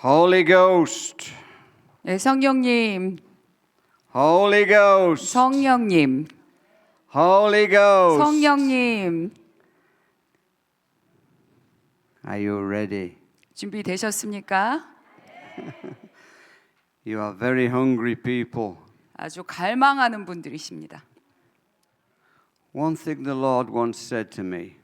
Holy Ghost. 네, 성령님, Holy Ghost. 성령님, Holy Ghost. 성령님. Are you ready? 준비되셨습니까? You are very hungry people. 아주 갈망하는 분들이십니다. One thing the Lord once said to me,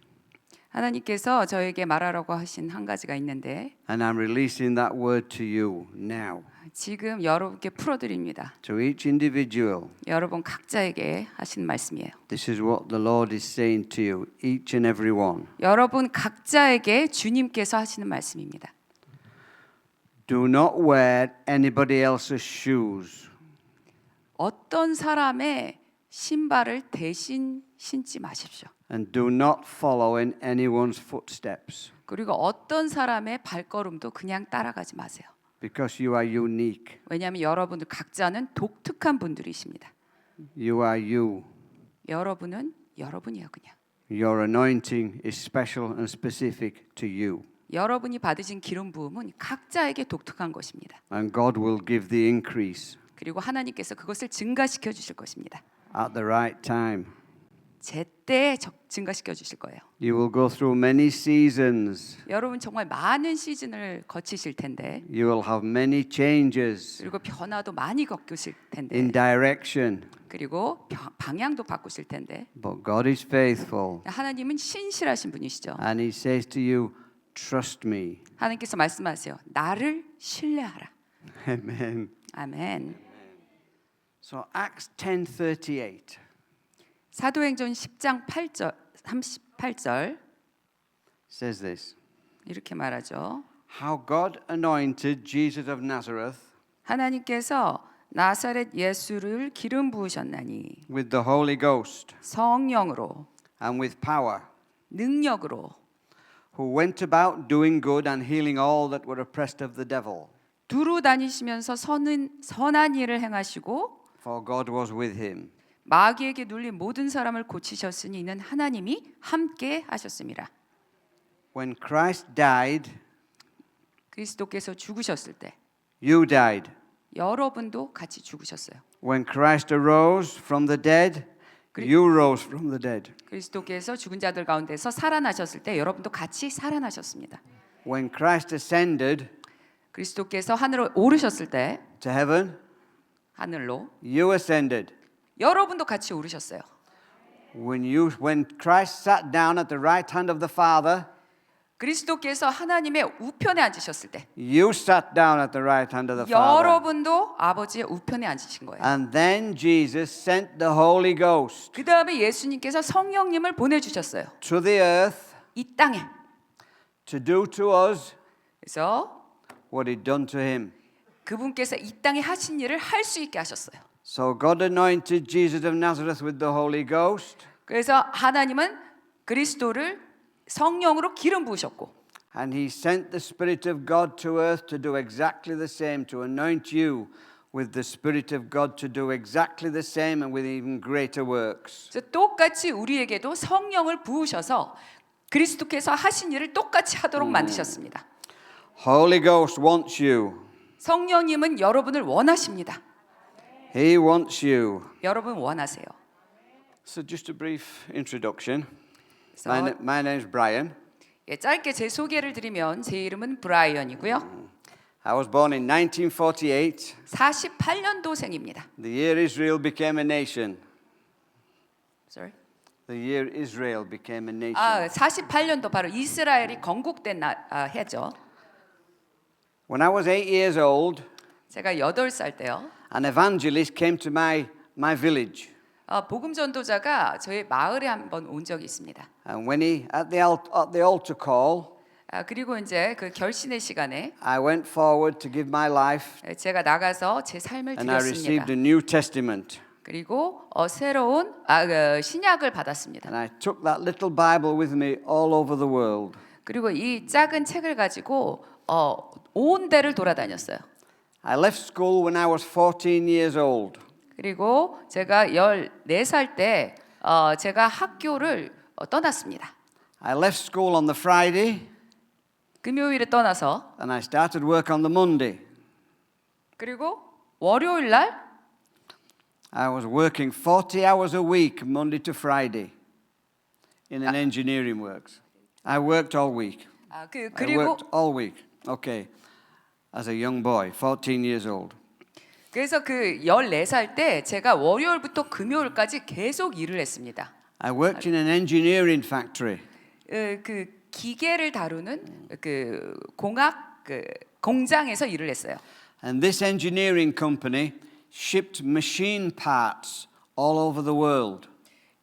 하나님께서 저에게 말하라고 하신 한 가지가 있는데 and I'm releasing that word to you now. 지금 여러분께 풀어드립니다. To each individual, 여러분 각자에게 하신 말씀이에요. this is what the Lord is saying to you, each and every one. 여러분 각자에게 주님께서 하시는 말씀입니다. Do not wear anybody else's shoes. 어떤 사람의 신발을 대신 신지 마십시오. And do not follow in anyone's footsteps. 그리고 어떤 사람의 발걸음도 그냥 따라가지 마세요. Because you are unique. 왜냐하면 여러분들 각자는 독특한 분들이십니다. You are you. 여러분은 여러분이에요, 그냥. Your anointing is special and specific to you. 여러분이 받으신 기름 부음은 각자에게 독특한 것입니다. And God will give the increase 그리고 하나님께서 그것을 증가시켜 주실 것입니다. at the right time. 제때에 증가시켜 주실 거예요. You will go through many seasons. 여러분 정말 많은 시즌을 거치실 텐데 You will have many changes 그리고 변화도 많이 겪으실 텐데 in direction. 그리고 방향도 바꾸실 텐데 But God is faithful. 하나님은 신실하신 분이시죠. And He says to you, trust me. 하나님께서 말씀하세요. 나를 신뢰하라. Amen. 아멘. So Acts 10:38 사도행전 10장 8절 38절 says this. 이렇게 말하죠. How God anointed Jesus of Nazareth 하나님께서 나사렛 예수를 기름 부으셨나니 with the Holy Ghost 성령으로 and with power, 능력으로 who went about doing good and healing all that were oppressed of the devil. 두루 다니시면서 선한 일을 행하시고 For God was with him. 마귀에게 눌린 모든 사람을 고치셨으니 이는 하나님이 함께 하셨습니다. When Christ died, 그리스도께서 죽으셨을 때 you died. 여러분도 같이 죽으셨어요. When Christ arose from the dead, you rose from the dead. 그리스도께서 죽은 자들 가운데서 살아나셨을 때 여러분도 같이 살아나셨습니다. When Christ ascended 그리스도께서 하늘로 오르셨을 때 to heaven, 하늘로 you ascended. 여러분도 같이 오르셨어요. When Christ sat down at the right hand of the Father, 그리스도께서 하나님의 우편에 앉으셨을 때 you sat down at the right hand of the Father. 여러분도 아버지의 우편에 앉으신 거예요. And then Jesus sent the Holy Ghost 그 다음에 예수님께서 성령님을 보내주셨어요. to the earth 이 땅에. to do to us 그래서 what He'd done to Him. 그분께서 이 땅에 하신 일을 할 수 있게 하셨어요. So God anointed Jesus of Nazareth with the Holy Ghost. 그래서 하나님은 그리스도를 성령으로 기름 부으셨고 And He sent the Spirit of God to earth to do exactly the same, to anoint you with the Spirit of God to do exactly the same and with even greater works. 그래서 똑같이 우리에게도 성령을 부으셔서 그리스도께서 하신 일을 똑같이 하도록 만드셨습니다. Holy Ghost wants you. 성령님은 여러분을 원하십니다. He wants you. 여러분 원하세요. So just a brief introduction. 그래서 My name's Brian. 짧게 제 소개를 드리면 제 이름은 브라이언이고요. I was born in 1948, 48년도생입니다. the year Israel became a nation. Sorry. The year Israel became a nation. 48년도 바로 이스라엘이 건국된 해죠. When I was 8 years old, 제가 8살 때요. an evangelist came to my village. 복음 전도자가 저희 마을에 한번 온 적이 있습니다. And when he at the altar call, 그리고 이제 그 결신의 시간에 I went forward to give my life 제가 나가서 제 삶을 and I 드렸습니다. received a New Testament. 그리고 새로운 신약을 받았습니다. And I took that little Bible with me all over the world. 그리고 이 작은 책을 가지고 온 데를 돌아다녔어요. I left school when I was 14 years old. 그리고 제가 14살 때 제가 학교를 떠났습니다. I left school on the Friday. 금요일에 떠나서 and I started work on the Monday. 그리고 월요일 날 I was working 40 hours a week, Monday to Friday, in an engineering works. I worked all week. I 그리고 worked all week. Okay. As a young boy, 14 years old. 그래서 그 14살 때 제가 월요일부터 금요일까지 계속 일을 했습니다. I worked in an engineering factory. 그 기계를 다루는 그 공학 그 공장에서 일을 했어요. And this engineering company shipped machine parts all over the world.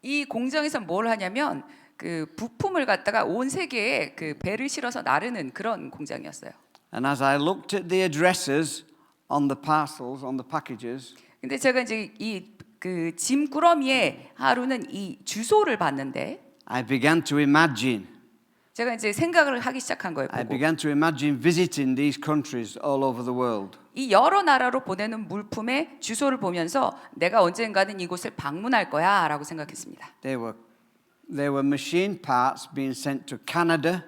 이 공장에서 뭘 하냐면 그 부품을 갖다가 온 세계에 그 배를 실어서 나르는 그런 공장이었어요. And as I looked at the addresses on the parcels, on the packages, 근데 제가 이제 이 그 짐꾸러미에 하루는 이 주소를 봤는데 I began to imagine. 제가 이제 생각을 하기 시작한 거예요. I 보고. began to imagine visiting these countries all over the world. 이 여러 나라로 보내는 물품의 주소를 보면서 내가 언젠가는 이곳을 방문할 거야라고 생각했습니다. There were machine parts being sent to Canada,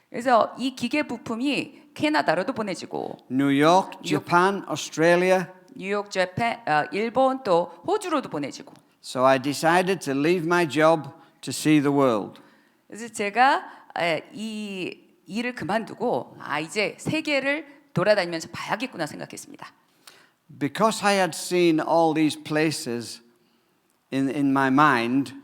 그래서 이 기계 부품이 캐나다로도 보내지고 New York, Japan, Australia. 뉴욕, 재팬, 일본 또 호주로도 보내지고. So I decided to leave my job to see the world. 그래서 제가 이 일을 그만두고 이제 세계를 돌아다니면서 봐야겠구나 생각했습니다. Because I had seen all these places in my mind,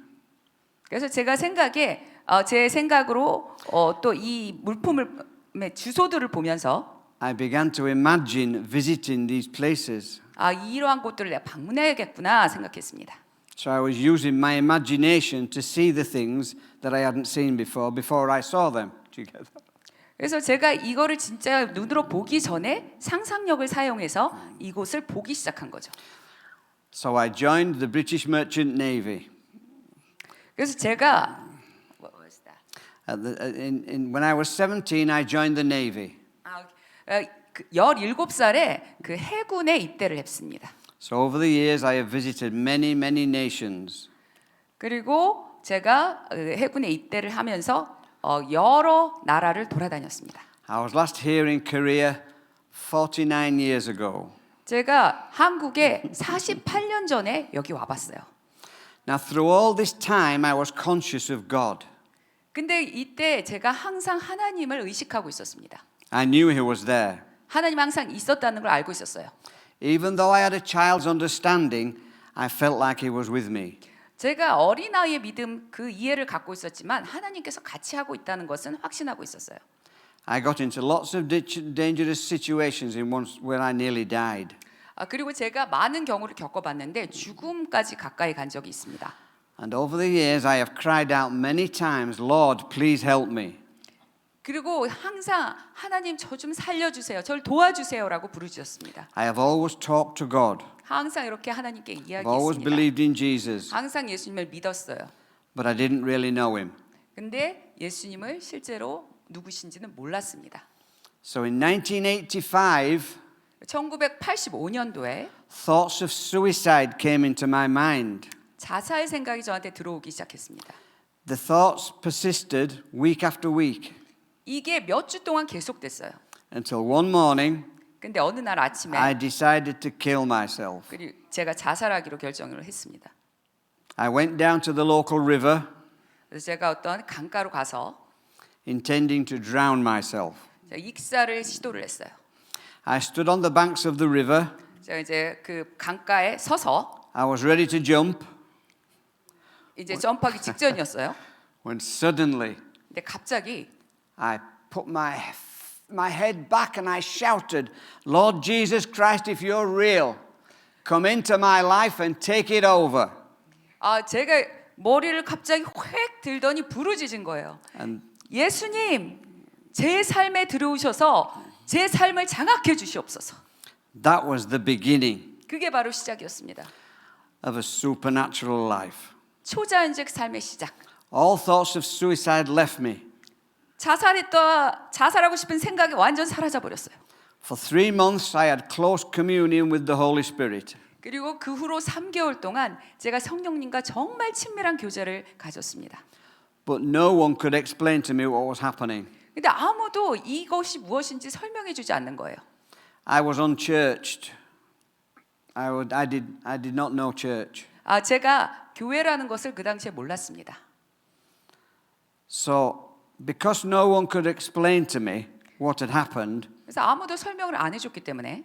그래서 제가 생각에 제 생각으로 또 이 물품의 주소들을 보면서 I began to imagine visiting these places. 이러한 곳들을 내가 방문해야겠구나 생각했습니다. So I was using my imagination to see the things that I hadn't seen before I saw them. Do you get that? 그래서 제가 이거를 진짜 눈으로 보기 전에 상상력을 사용해서 이곳을 보기 시작한 거죠. So I joined the British Merchant Navy. 그래서 제가 When I was 17, I joined the Navy. 17살에 그 해군에 입대를 했습니다. So over the years, I have visited many nations. 그리고 제가 해군에 입대를 하면서 여러 나라를 돌아다녔습니다. I was last here in Korea 49 years ago. 제가 한국에 48년 전에 여기 와봤어요. Now, through all this time, I was conscious of God. 근데 이때 제가 항상 하나님을 의식하고 있었습니다. I knew He was there. 하나님 항상 있었다는 걸 알고 있었어요. Even though I had a child's understanding, I felt like He was with me. 제가 어린아이의 믿음 그 이해를 갖고 있었지만 하나님께서 같이 하고 있다는 것은 확신하고 있었어요. I got into lots of dangerous situations where I nearly died. 그리고 제가 많은 경우를 겪어봤는데 죽음까지 가까이 간 적이 있습니다. And over the years, I have cried out many times, Lord, please help me. 그리고 항상 하나님 저 좀 살려주세요. 저를 도와주세요라고 부르짖었습니다. I have always talked to God. 항상 이렇게 하나님께 I've always 이야기했습니다. believed in Jesus, 항상 예수님을 믿었어요. but I didn't really know Him. 근데 예수님을 실제로 누구신지는 몰랐습니다. So in 1985, 1985년도에 thoughts of suicide came into my mind. 자살 생각이 저한테 들어오기 시작했습니다. The thoughts persisted week after week 이게 몇 주 동안 계속됐어요. until one morning 근데 어느 날 아침에 I decided to kill myself. 그리고 제가 자살하기로 결정을 했습니다. I went down to the local river 그래서 제가 어떤 강가로 가서 intending to drown myself. 제가 익사를 시도를 했어요. I stood on the banks of the river. 제가 이제 그 강가에 서서 I was ready to jump 이제 점프하기 직전이었어요. when suddenly 근데 갑자기 I put my head back and I shouted, Lord Jesus Christ, if you're real, come into my life and take it over. 제가 머리를 갑자기 휙 들더니 부르짖은 거예요. And 예수님, 제 삶에 들어오셔서 제 삶을 장악해 주시옵소서. that was the beginning 그게 바로 시작이었습니다. of a supernatural life. 초자연적 삶의 시작. All thoughts of suicide left me. 자살하고 싶은 생각이 완전 사라져 버렸어요. For 3 months, I had close communion with the Holy Spirit. 그리고 그 후로 3개월 동안 제가 성령님과 정말 친밀한 교제를 가졌습니다. But no one could explain to me what was happening. 근데 아무도 이것이 무엇인지 설명해 주지 않는 거예요. I was unchurched. I did not know church. 제가 교회라는 것을 그 당시에 몰랐습니다. So, because no one could explain to me what had happened, 그래서 아무도 설명을 안 해줬기 때문에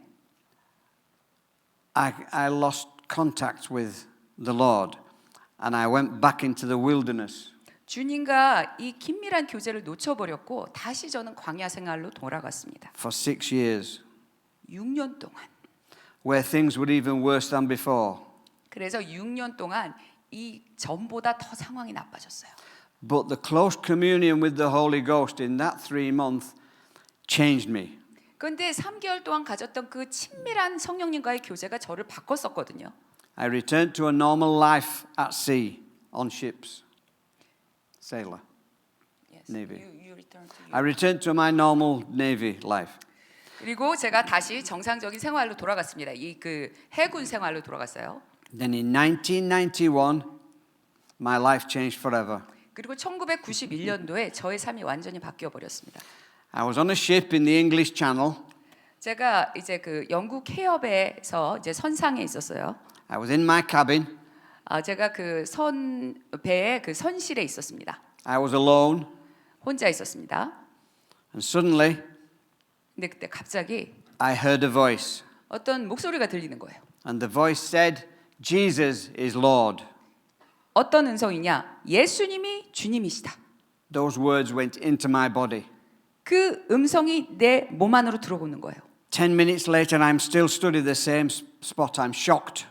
I lost contact with the Lord and I went back into the wilderness. 주님과 이 긴밀한 교제를 놓쳐버렸고 다시 저는 광야 생활로 돌아갔습니다. For 6 years, 6년 동안. where things were even worse than before. 그래서 6년 동안 이 전보다 더 상황이 나빠졌어요. But the close communion with the Holy Ghost in that 3 months changed me. 그런데 3개월 동안 가졌던 그 친밀한 성령님과의 교제가 저를 바꿨었거든요. I returned to a normal life at sea on ships. Sailor. Yes. Navy. You return to I returned to my normal Navy life. 그리고 제가 다시 정상적인 생활로 돌아갔습니다. 이 그 해군 생활로 돌아갔어요. Then in 1991, my life changed forever. 그리고 1991년도에 저의 삶이 완전히 바뀌어 버렸습니다. I was on a ship in the English Channel. 제가 이제 그 영국 해협에서 이제 선상에 있었어요. I was in my cabin. 제가 그 배의 그 선실에 있었습니다. I was alone. 혼자 있었습니다. And suddenly, 근데 그때 갑자기 I heard a voice. 어떤 목소리가 들리는 거예요. And the voice said, Jesus is Lord. 어떤 음성이냐? 예수님이 주님이시다. Those words went into my body. 그 음성이 내 몸 안으로 들어오는 거예요. 10 minutes later, I'm still stood at the same spot. I'm shocked.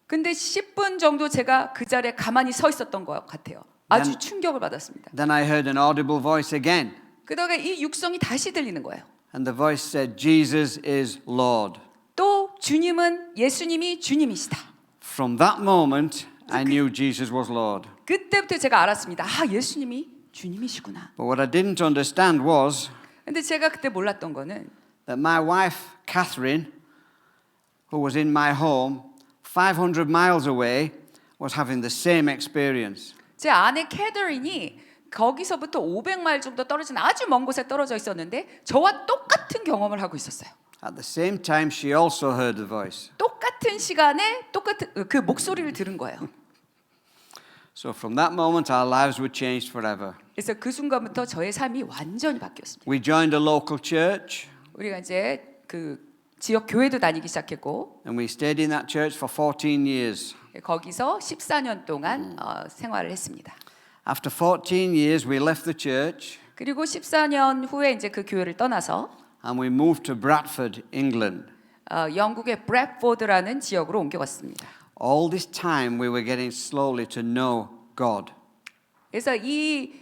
근데 10분 정도 제가 그 자리에 가만히 서 있었던 것 같아요. 아주 충격을 받았습니다. Then I heard an audible voice again. 그다음에 이 육성이 다시 들리는 거예요. And the voice said, Jesus is Lord. 또 주님은 예수님이 주님이시다. From that moment, I knew Jesus was Lord. 그때부터 제가 알았습니다. 예수님이 주님이시구나. But what I didn't understand was 근데 제가 그때 몰랐던 거는 that my wife, Catherine, who was in my home 500 miles away, was having the same experience. 제 아내 캐더린이 거기서부터 500마일 정도 떨어진 아주 먼 곳에 떨어져 있었는데 저와 똑같은 경험을 하고 있었어요. At the same time, she also heard the voice. 똑같은 시간에 똑같은 그 목소리를 들은 거예요. So from that moment, our lives were changed forever. 그래서 그 순간부터 저의 삶이 완전히 바뀌었습니다. We joined a local church, 우리가 이제 그 지역 교회도 다니기 시작했고 and we stayed in that church for 14 years. 거기서 14년 동안 생활을 했습니다. After 14 years, we left the church 그리고 14년 후에 이제 그 교회를 떠나서 and we moved to Bradford, England. 영국의 브래포드라는 지역으로 옮겨갔습니다. All this time, we were getting slowly to know God. 그래서 이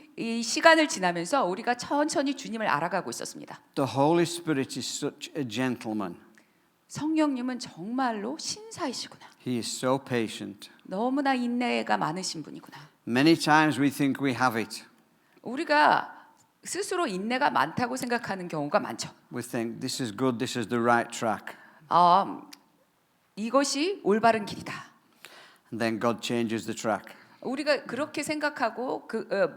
시간을 지나면서 우리가 천천히 주님을 알아가고 있었습니다. The Holy Spirit is such a gentleman. 성령님은 정말로 신사이시구나. He is so patient. 너무나 인내가 많으신 분이구나. Many times we think we have it. 우리가 스스로 인내가 많다고 생각하는 경우가 많죠. We think this is good, this is the right track. 이것이 올바른 길이다. And then God changes the track. 우리가 그렇게 생각하고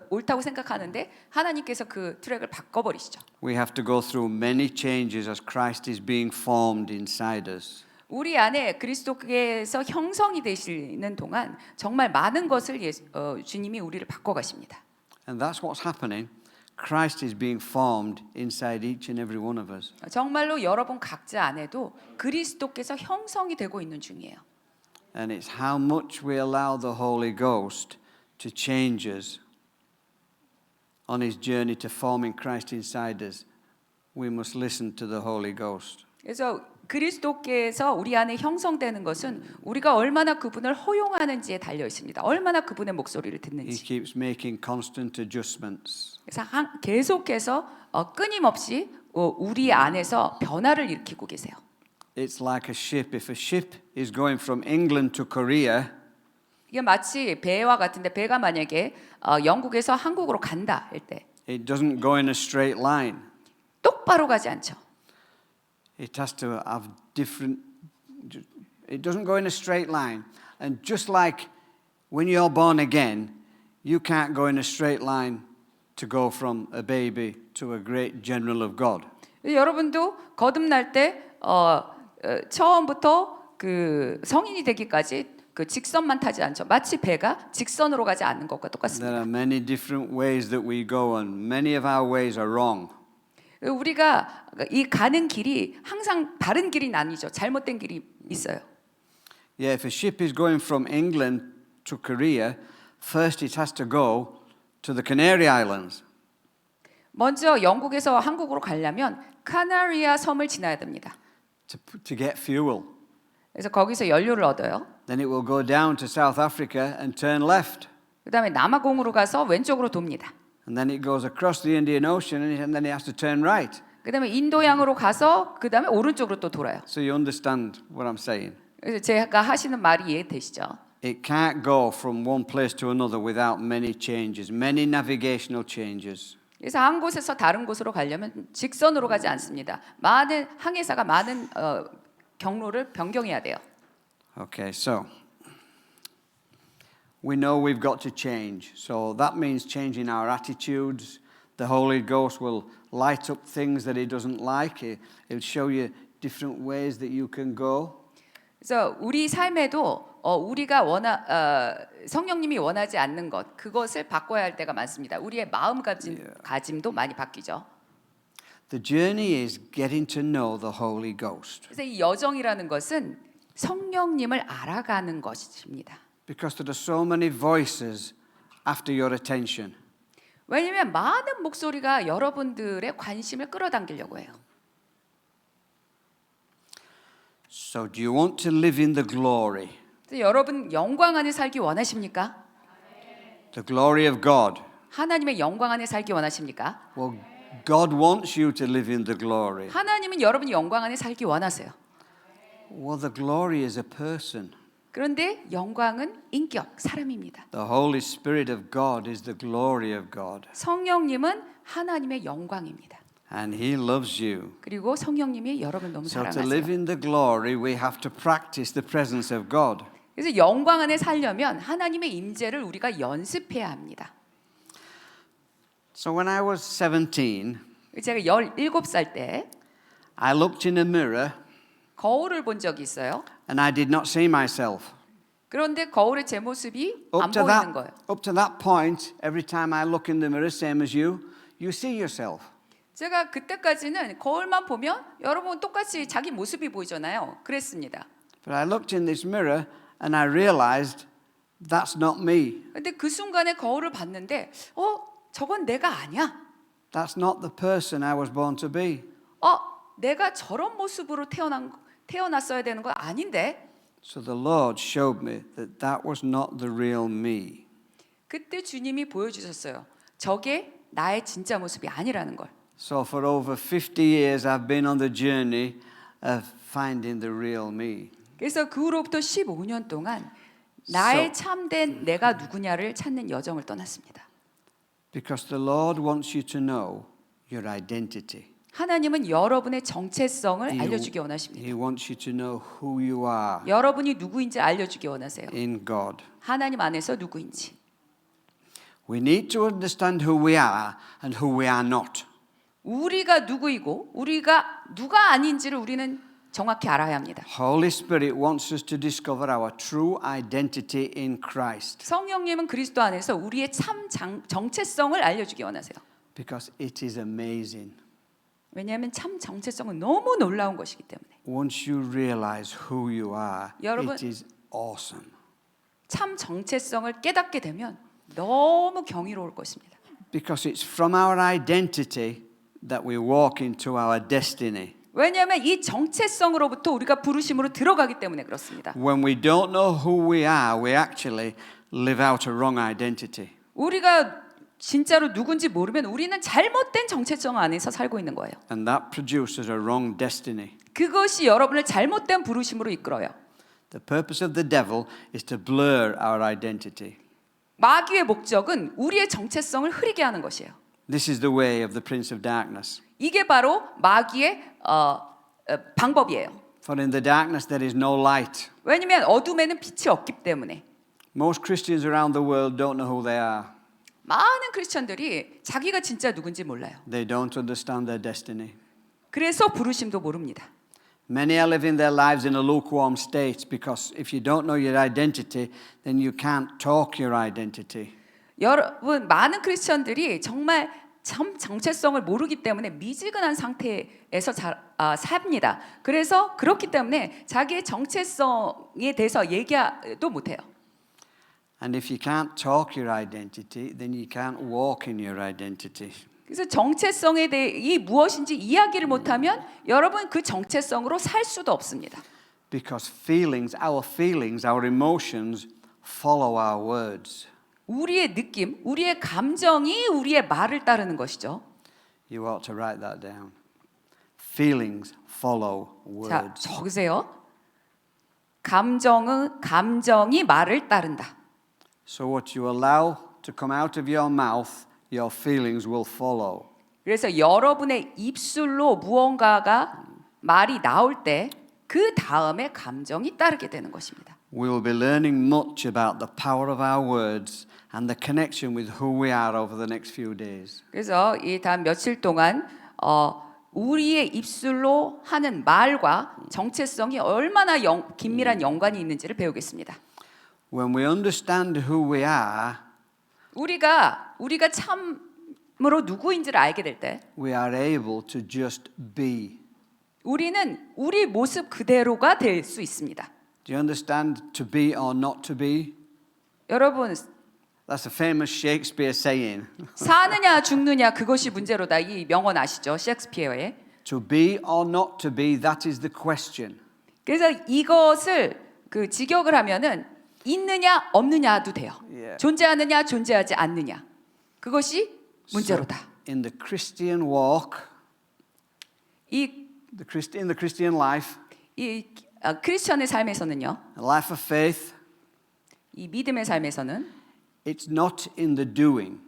옳다고 생각하는데 하나님께서 그 트랙을 바꿔버리시죠. We have to go through many changes as Christ is being formed inside us. 우리 안에 그리스도께서 형성이 되시는 동안 정말 많은 것을 주님이 우리를 바꿔가십니다. And that's what's happening. Christ is being formed inside each and every one of us. 정말로 여러분 각자 안에도 그리스도께서 형성이 되고 있는 중이에요. And it's how much we allow the Holy Ghost to change us on his journey to forming Christ inside us. We must listen to the Holy Ghost. 그래서 그리스도께서 우리 안에 형성되는 것은 우리가 얼마나 그분을 허용하는지에 달려 있습니다. 얼마나 그분의 목소리를 He 듣는지. keeps making constant adjustments. 그래서 계속해서 끊임없이 우리 안에서 변화를 일으키고 계세요. It's like a ship. If a ship is going from England to Korea, 이게 마치 배와 같은데 배가 만약에 영국에서 한국으로 간다 할 때 it doesn't go in a straight line. 똑바로 가지 않죠. It has to have different. It doesn't go in a straight line. And just like when you're born again, you can't go in a straight line to go from a baby to a great general of God. 여러분도 거듭날 때 처음부터 그 성인이 되기까지 그 직선만 타지 않죠. 마치 배가 직선으로 가지 않는 것과 There 똑같습니다. are many different ways that we go, and many of our ways are wrong. 우리가 이 가는 길이 항상 다른 길이 나뉘죠. 잘못된 길이 있어요. Yeah, if a ship is going from England to Korea, first it has to go to the Canary Islands. 먼저 영국에서 한국으로 가려면 카나리아 섬을 지나야 됩니다. To get fuel. 그래서 거기서 연료를 얻어요. Then it will go down to South Africa and turn left. 그다음에 남아공으로 가서 왼쪽으로 돕니다. And then it goes across the Indian Ocean and then it has to turn right. 그다음에 인도양으로 가서 그다음에 오른쪽으로 또 돌아요. So you understand what I'm saying. 그래서 제가 하시는 말이 이해되시죠? It can't go from one place to another without many changes, many navigational changes. 그래서 한 곳에서 다른 곳으로 가려면 직선으로 가지 않습니다. 많은 항해사가 많은 경로를 변경해야 돼요. Okay, so we know we've got to change. So that means changing our attitudes. The Holy Ghost will light up things that He doesn't like. He'll show you different ways that you can go. 그래서 우리 삶에도 우리가 성령님이 원하지 않는 것 그것을 바꿔야 할 때가 많습니다. 우리의 마음가짐도 많이 바뀌죠. The journey is getting to know the Holy Ghost. 그래서 이 여정이라는 것은 성령님을 알아가는 것입니다. Because there are so many voices after your attention. 왜냐하면 많은 목소리가 여러분들의 관심을 끌어당기려고 해요. So do you want to live in the glory? 여러분 영광 안에 살기 원하십니까? The glory of God. 하나님의 영광 안에 살기 원하십니까? Well, God wants you to live in the glory. 하나님은 여러분이 영광 안에 살기 원하세요. Well, the glory is a person. 그런데 영광은 인격, 사람입니다. The Holy Spirit of God is the glory of God. 성령님은 하나님의 영광입니다. And He loves you. 그리고 성령님이 여러분을 너무 So to live 사랑하세요. in the glory, we have to practice the presence of God. 그래서 영광 안에 살려면 하나님의 임재를 우리가 연습해야 합니다. So when I was 17, 제가 17살 때 I looked in a mirror 거울을 본 적이 있어요. and I did not see myself. 그런데 거울에 제 모습이 안 보이는 거예요. Up to that point, every time I look in the mirror, same as you see yourself. 제가 그때까지는 거울만 보면 여러분 똑같이 자기 모습이 보이잖아요. 그랬습니다. But I looked in this mirror and I realized that's not me. 근데 그 순간에 거울을 봤는데 저건 내가 아니야. That's not the person I was born to be. 내가 저런 모습으로 태어났어야 되는 거 아닌데. So the Lord showed me that that was not the real me. 그때 주님이 보여주셨어요. 저게 나의 진짜 모습이 아니라는 걸. So for over 50 years I've been on the journey of finding the real me. 그래서 그 후로부터 15년 동안 나의 참된 내가 누구냐를 찾는 여정을 떠났습니다. Because the Lord wants you to know your identity. 하나님은 여러분의 정체성을 알려주기 원하십니다. He wants you to know who you are 여러분이 누구인지 알려주기 원하세요. in God. 하나님 안에서 누구인지. We need to understand who we are and who we are not. 우리가 누구이고 우리가 누가 아닌지를 우리는 정확히 알아야 합니다. Holy Spirit wants us to discover our true identity in Christ. 성령님은 그리스도 안에서 우리의 참 정체성을 알려주기 원하세요. Because it is amazing. 왜냐하면 참 정체성은 너무 놀라운 것이기 때문에. Once you realize who you are, 여러분, it is awesome. 참 정체성을 깨닫게 되면 너무 경이로울 것입니다. Because it's from our identity that we walk into our destiny. 왜냐하면 이 정체성으로부터 우리가 부르심으로 들어가기 때문에 그렇습니다. When we don't know who we are, we actually live out a wrong identity. 우리가 진짜로 누군지 모르면 우리는 잘못된 정체성 안에서 살고 있는 거예요. And that produces a wrong destiny. 그것이 여러분을 잘못된 부르심으로 이끌어요. The purpose of the devil is to blur our identity. 마귀의 목적은 우리의 정체성을 흐리게 하는 것이에요. This is the way of the prince of darkness. 이게 바로 마귀의 방법이에요. For in the darkness there is no light. 왜냐하면 어둠에는 빛이 없기 때문에. Most Christians around the world don't know who they are. 많은 크리스천들이 자기가 진짜 누군지 몰라요. They don't understand their destiny. 그래서 부르심도 모릅니다. Many are living their lives in a lukewarm state because if you don't know your identity, then you can't talk your identity. 여러분 많은 크리스천들이 정말 정체성을 모르기 때문에 미지근한 상태에서 삽니다. 그래서 그렇기 때문에 자기의 정체성에 대해서 얘기도 못해요. And if you can't talk your identity, then you can't walk in your identity. 그래서 정체성에 대해 이 무엇인지 이야기를 못하면 여러분 그 정체성으로 살 수도 없습니다. Because feelings, our emotions follow our words. 우리의 느낌, 우리의 감정이 우리의 말을 따르는 것이죠. You ought to write that down. Feelings follow 자, words. 적으세요. 감정이 말을 따른다. So what you allow to come out of your mouth, your feelings will follow. 그래서 여러분의 입술로 무언가가 말이 나올 때 그 다음에 감정이 따르게 되는 것입니다. We will be learning much about the power of our words and the connection with who we are over the next few days. 그래서 이 다음 며칠 동안 우리의 입술로 하는 말과 정체성이 얼마나 긴밀한 연관이 있는지를 배우겠습니다. When we understand who we are, 우리가 참으로 누구인지를 알게 될 때 we are able to just be. 우리는 우리 모습 그대로가 될 수 있습니다. Do you understand to be or not to be? 여러분 That's a famous Shakespeare saying. 사느냐 죽느냐 그것이 문제로다. 이 명언 아시죠? 셰익스피어의. To be or not to be, that is the question. 그래서 이것을 그 직역을 하면은 있느냐 없느냐도 돼요. Yeah. 존재하느냐 존재하지 않느냐. 그것이 문제로다. In the Christian walk, 이 in the Christian life, 크리스천의 삶에서는요. a life of faith, 이 믿음의 삶에서는 it's not in the doing.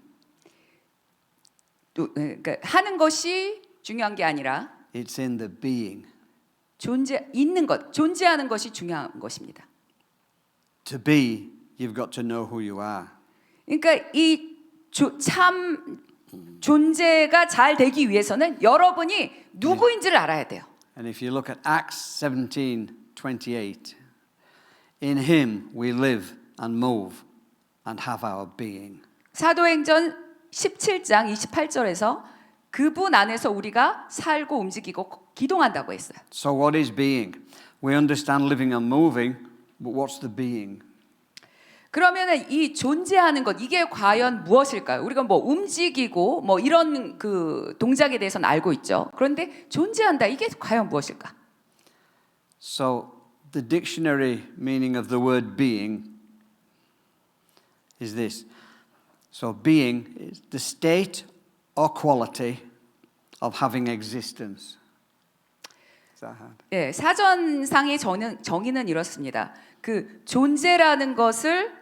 또 그러니까 하는 것이 중요한 게 아니라 It's in the being. 존재하는 것이 중요한 것입니다. To be, you've got to know who you are. 그러니까 참 존재가 잘 되기 위해서는 여러분이 누구인지를 알아야 돼요. And if you look at Acts 17:28, in him we live and move and have our being. 사도행전 17장 28절에서 그분 안에서 우리가 살고 움직이고 기동한다고 했어요. So what is being? We understand living and moving, but what's the being? 그러면은 이 존재하는 것 이게 과연 무엇일까요? 우리가 뭐 움직이고 뭐 이런 그 동작에 대해서는 알고 있죠. 그런데 존재한다 이게 과연 무엇일까? So the dictionary meaning of the word being is this. So being is the state or quality of having existence. Is that hard? 예, 사전상의 정의는 이렇습니다. 그 존재라는 것을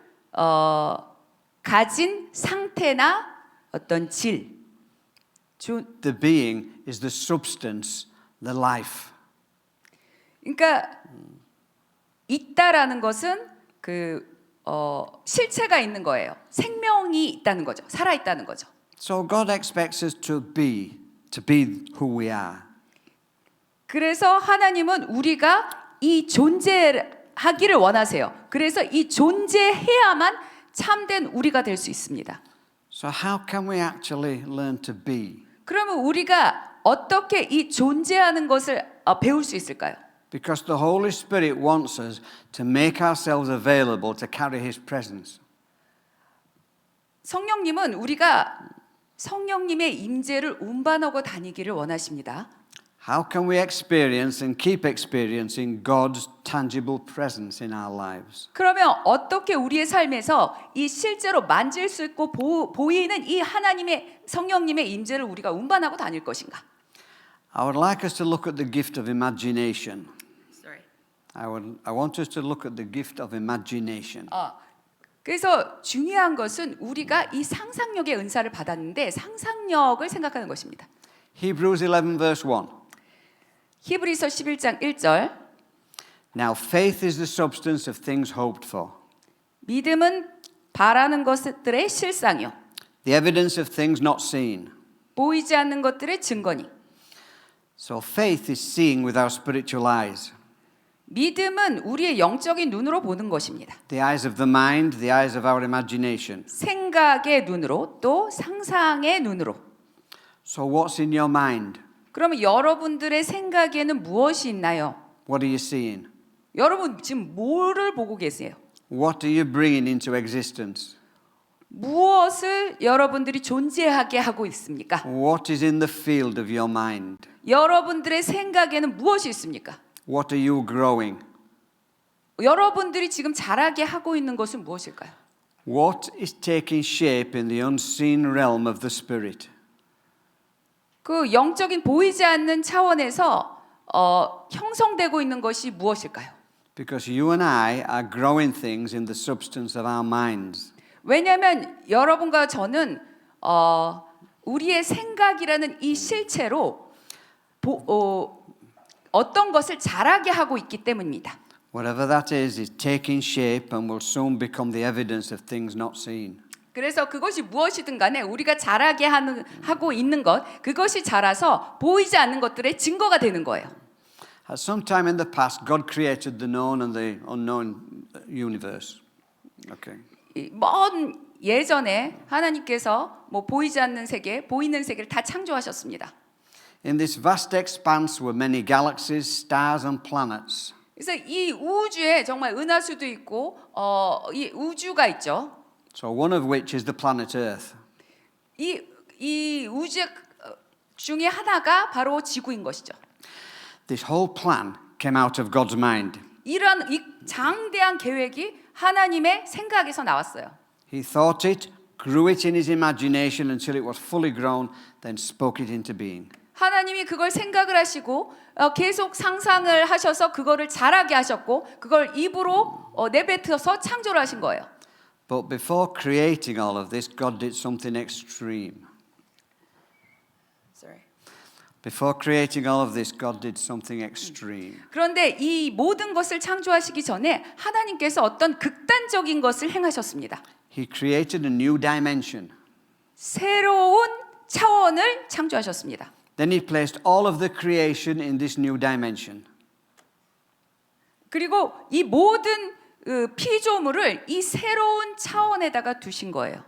가진 상태나 어떤 질. The being is the substance, the life. 그러니까 있다라는 것은 실체가 있는 거예요. 생명이 있다는 거죠. 살아 있다는 거죠. So God expects us to be who we are. 그래서 하나님은 우리가 이 존재하기를 원하세요. 그래서 이 존재해야만 참된 우리가 될 수 있습니다. So how can we actually learn to be? 그러면 우리가 어떻게 이 존재하는 것을 배울 수 있을까요? Because the Holy Spirit wants us to make ourselves available to carry His presence. 성령님은 우리가 성령님의 임재를 운반하고 다니기를 원하십니다. How can we experience and keep experiencing God's tangible presence in our lives? 그러면 어떻게 우리의 삶에서 이 실제로 만질 수 있고 보이는 이 하나님의 성령님의 임재를 우리가 운반하고 다닐 것인가? I would like us to look at the gift of imagination. I want us to look at the gift of imagination. 그래서 중요한 것은 우리가 이 상상력의 은사를 받았는데 상상력을 생각하는 것입니다. Hebrews 11 verse 1. 히브리서 11장 1절. Now faith is the substance of things hoped for. 믿음은 바라는 것들의 실상이요. The evidence of things not seen. 보이지 않는 것들의 증거니. So faith is seeing with our spiritual eyes. 믿음은 우리의 영적인 눈으로 보는 것입니다. The eyes of the mind, the eyes of our imagination. 생각의 눈으로 또 상상의 눈으로. So what's in your mind? 그러면 여러분들의 생각에는 무엇이 있나요? What are you seeing? 여러분 지금 뭐를 보고 계세요? What are you bringing into existence? 무엇을 여러분들이 존재하게 하고 있습니까? What is in the field of your mind? 여러분들의 생각에는 무엇이 있습니까? What are you growing? 여러분들이 지금 자라게 하고 있는 것은 무엇일까요? What is taking shape in the unseen realm of the Spirit? 그 영적인 보이지 않는 차원에서 형성되고 있는 것이 무엇일까요? Because you and I are growing things in the substance of our minds. 왜냐하면 여러분과 저는 우리의 생각이라는 이 실체로 어떤 것을 자라게 하고 있기 때문입니다. Whatever that is taking shape and will soon become the evidence of things not seen. 그래서 그것이 무엇이든 간에 우리가 자라게 하고 있는 것, 그것이 자라서 보이지 않는 것들의 증거가 되는 거예요. At some time in the past, God created the known and the unknown universe. Okay. 먼 예전에 하나님께서 뭐 보이지 않는 세계, 보이는 세계를 다 창조하셨습니다. In this vast expanse were many galaxies, stars and planets. 그래서 이 우주에 정말 은하수도 있고 이 우주가 있죠. So one of which is the planet Earth. 이 우주 중에 하나가 바로 지구인 것이죠. This whole plan came out of God's mind. 이런 이 장대한 계획이 하나님의 생각에서 나왔어요. He thought it, grew it in his imagination until it was fully grown, then spoke it into being. 하나님이 그걸 생각을 하시고 계속 상상을 하셔서 그거를 자라게 하셨고 그걸 입으로 내뱉어서 창조를 하신 거예요. But before creating all of this, God did something extreme. Before creating all of this, God did something extreme. 그런데 이 모든 것을 창조하시기 전에 하나님께서 어떤 극단적인 것을 행하셨습니다. He created a new dimension. 새로운 차원을 창조하셨습니다. Then he placed all of the creation in this new dimension. 그리고 이 모든 피조물을 이 새로운 차원에다가 두신 거예요.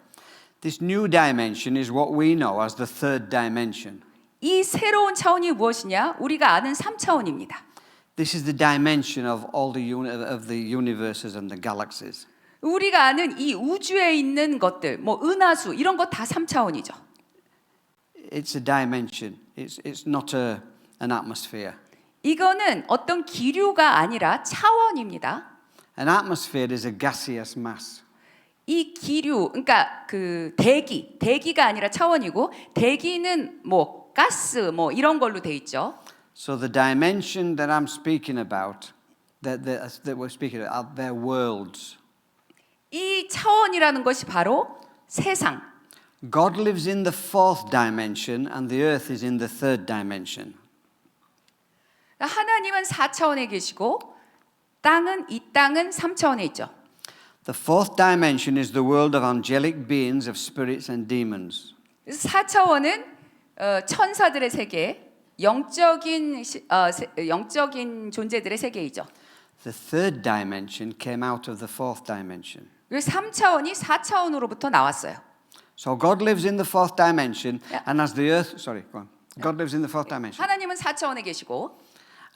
This new dimension is what we know as the third dimension. 이 새로운 차원이 무엇이냐? 우리가 아는 3차원입니다. This is the dimension of all the universes and the galaxies. 우리가 아는 이 우주에 있는 것들, 뭐 은하수 이런 거 다 3차원이죠. It's a dimension. It's not an atmosphere. 이거는 어떤 기류가 아니라 차원입니다. An atmosphere is a gaseous mass. 이 기류, 그러니까 그 대기가 아니라 차원이고 대기는 뭐 가스 뭐 이런 걸로 돼 있죠. So the dimension that I'm speaking about, that we're speaking about, they're worlds. 이 차원이라는 것이 바로 세상. God lives in the fourth dimension and the earth is in the third dimension. 하나님은 4차원에 계시고 이 땅은 3차원에 있죠. The fourth dimension is the world of angelic beings, of spirits and demons. 4차원은 천사들의 세계, 영적인 존재들의 세계이죠. The third dimension came out of the fourth dimension. 그리고 3차원이 4차원으로부터 나왔어요. So God lives in the fourth dimension, and as the earth, God lives in the fourth dimension. 하나님은 4차원에 계시고,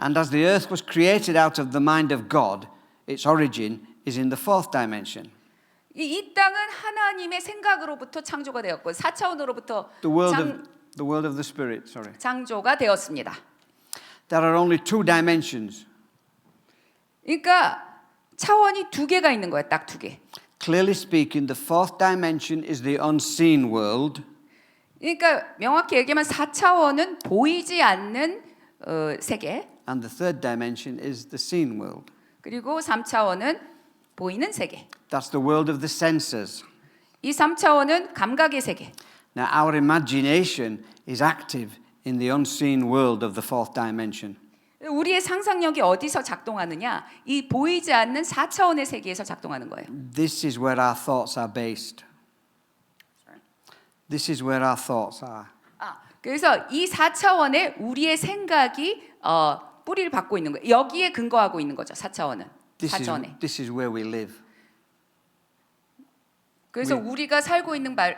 And as the earth was created out of the mind of God, its origin is in the fourth dimension. 이 땅은 하나님의 생각으로부터 창조가 되었고 4차원으로부터 The world of the spirit, 창조가 되었습니다. There are only two dimensions. 그러니까 차원이 2개가 있는 거예요. 딱 2개. Clearly speaking, the fourth dimension is the unseen world. 그러니까 명확히 얘기하면 4차원은 보이지 않는 세계. And the third dimension is the seen world. 그리고 3차원은 보이는 세계. That's the world of the senses. 이 3차원은 감각의 세계. Now, our imagination is active in the unseen world of the fourth dimension. 우리의 상상력이 어디서 작동하느냐? 이 보이지 않는 4차원의 세계에서 작동하는 거예요. This is where our thoughts are based. This is where our thoughts are. 그래서 이 4차원에 우리의 생각이 뿌리를 받고 있는 거예요. 여기에 근거하고 있는 거죠. 4차원은. 4차원에. This is where we live. 그래서 우리가 살고 있는 the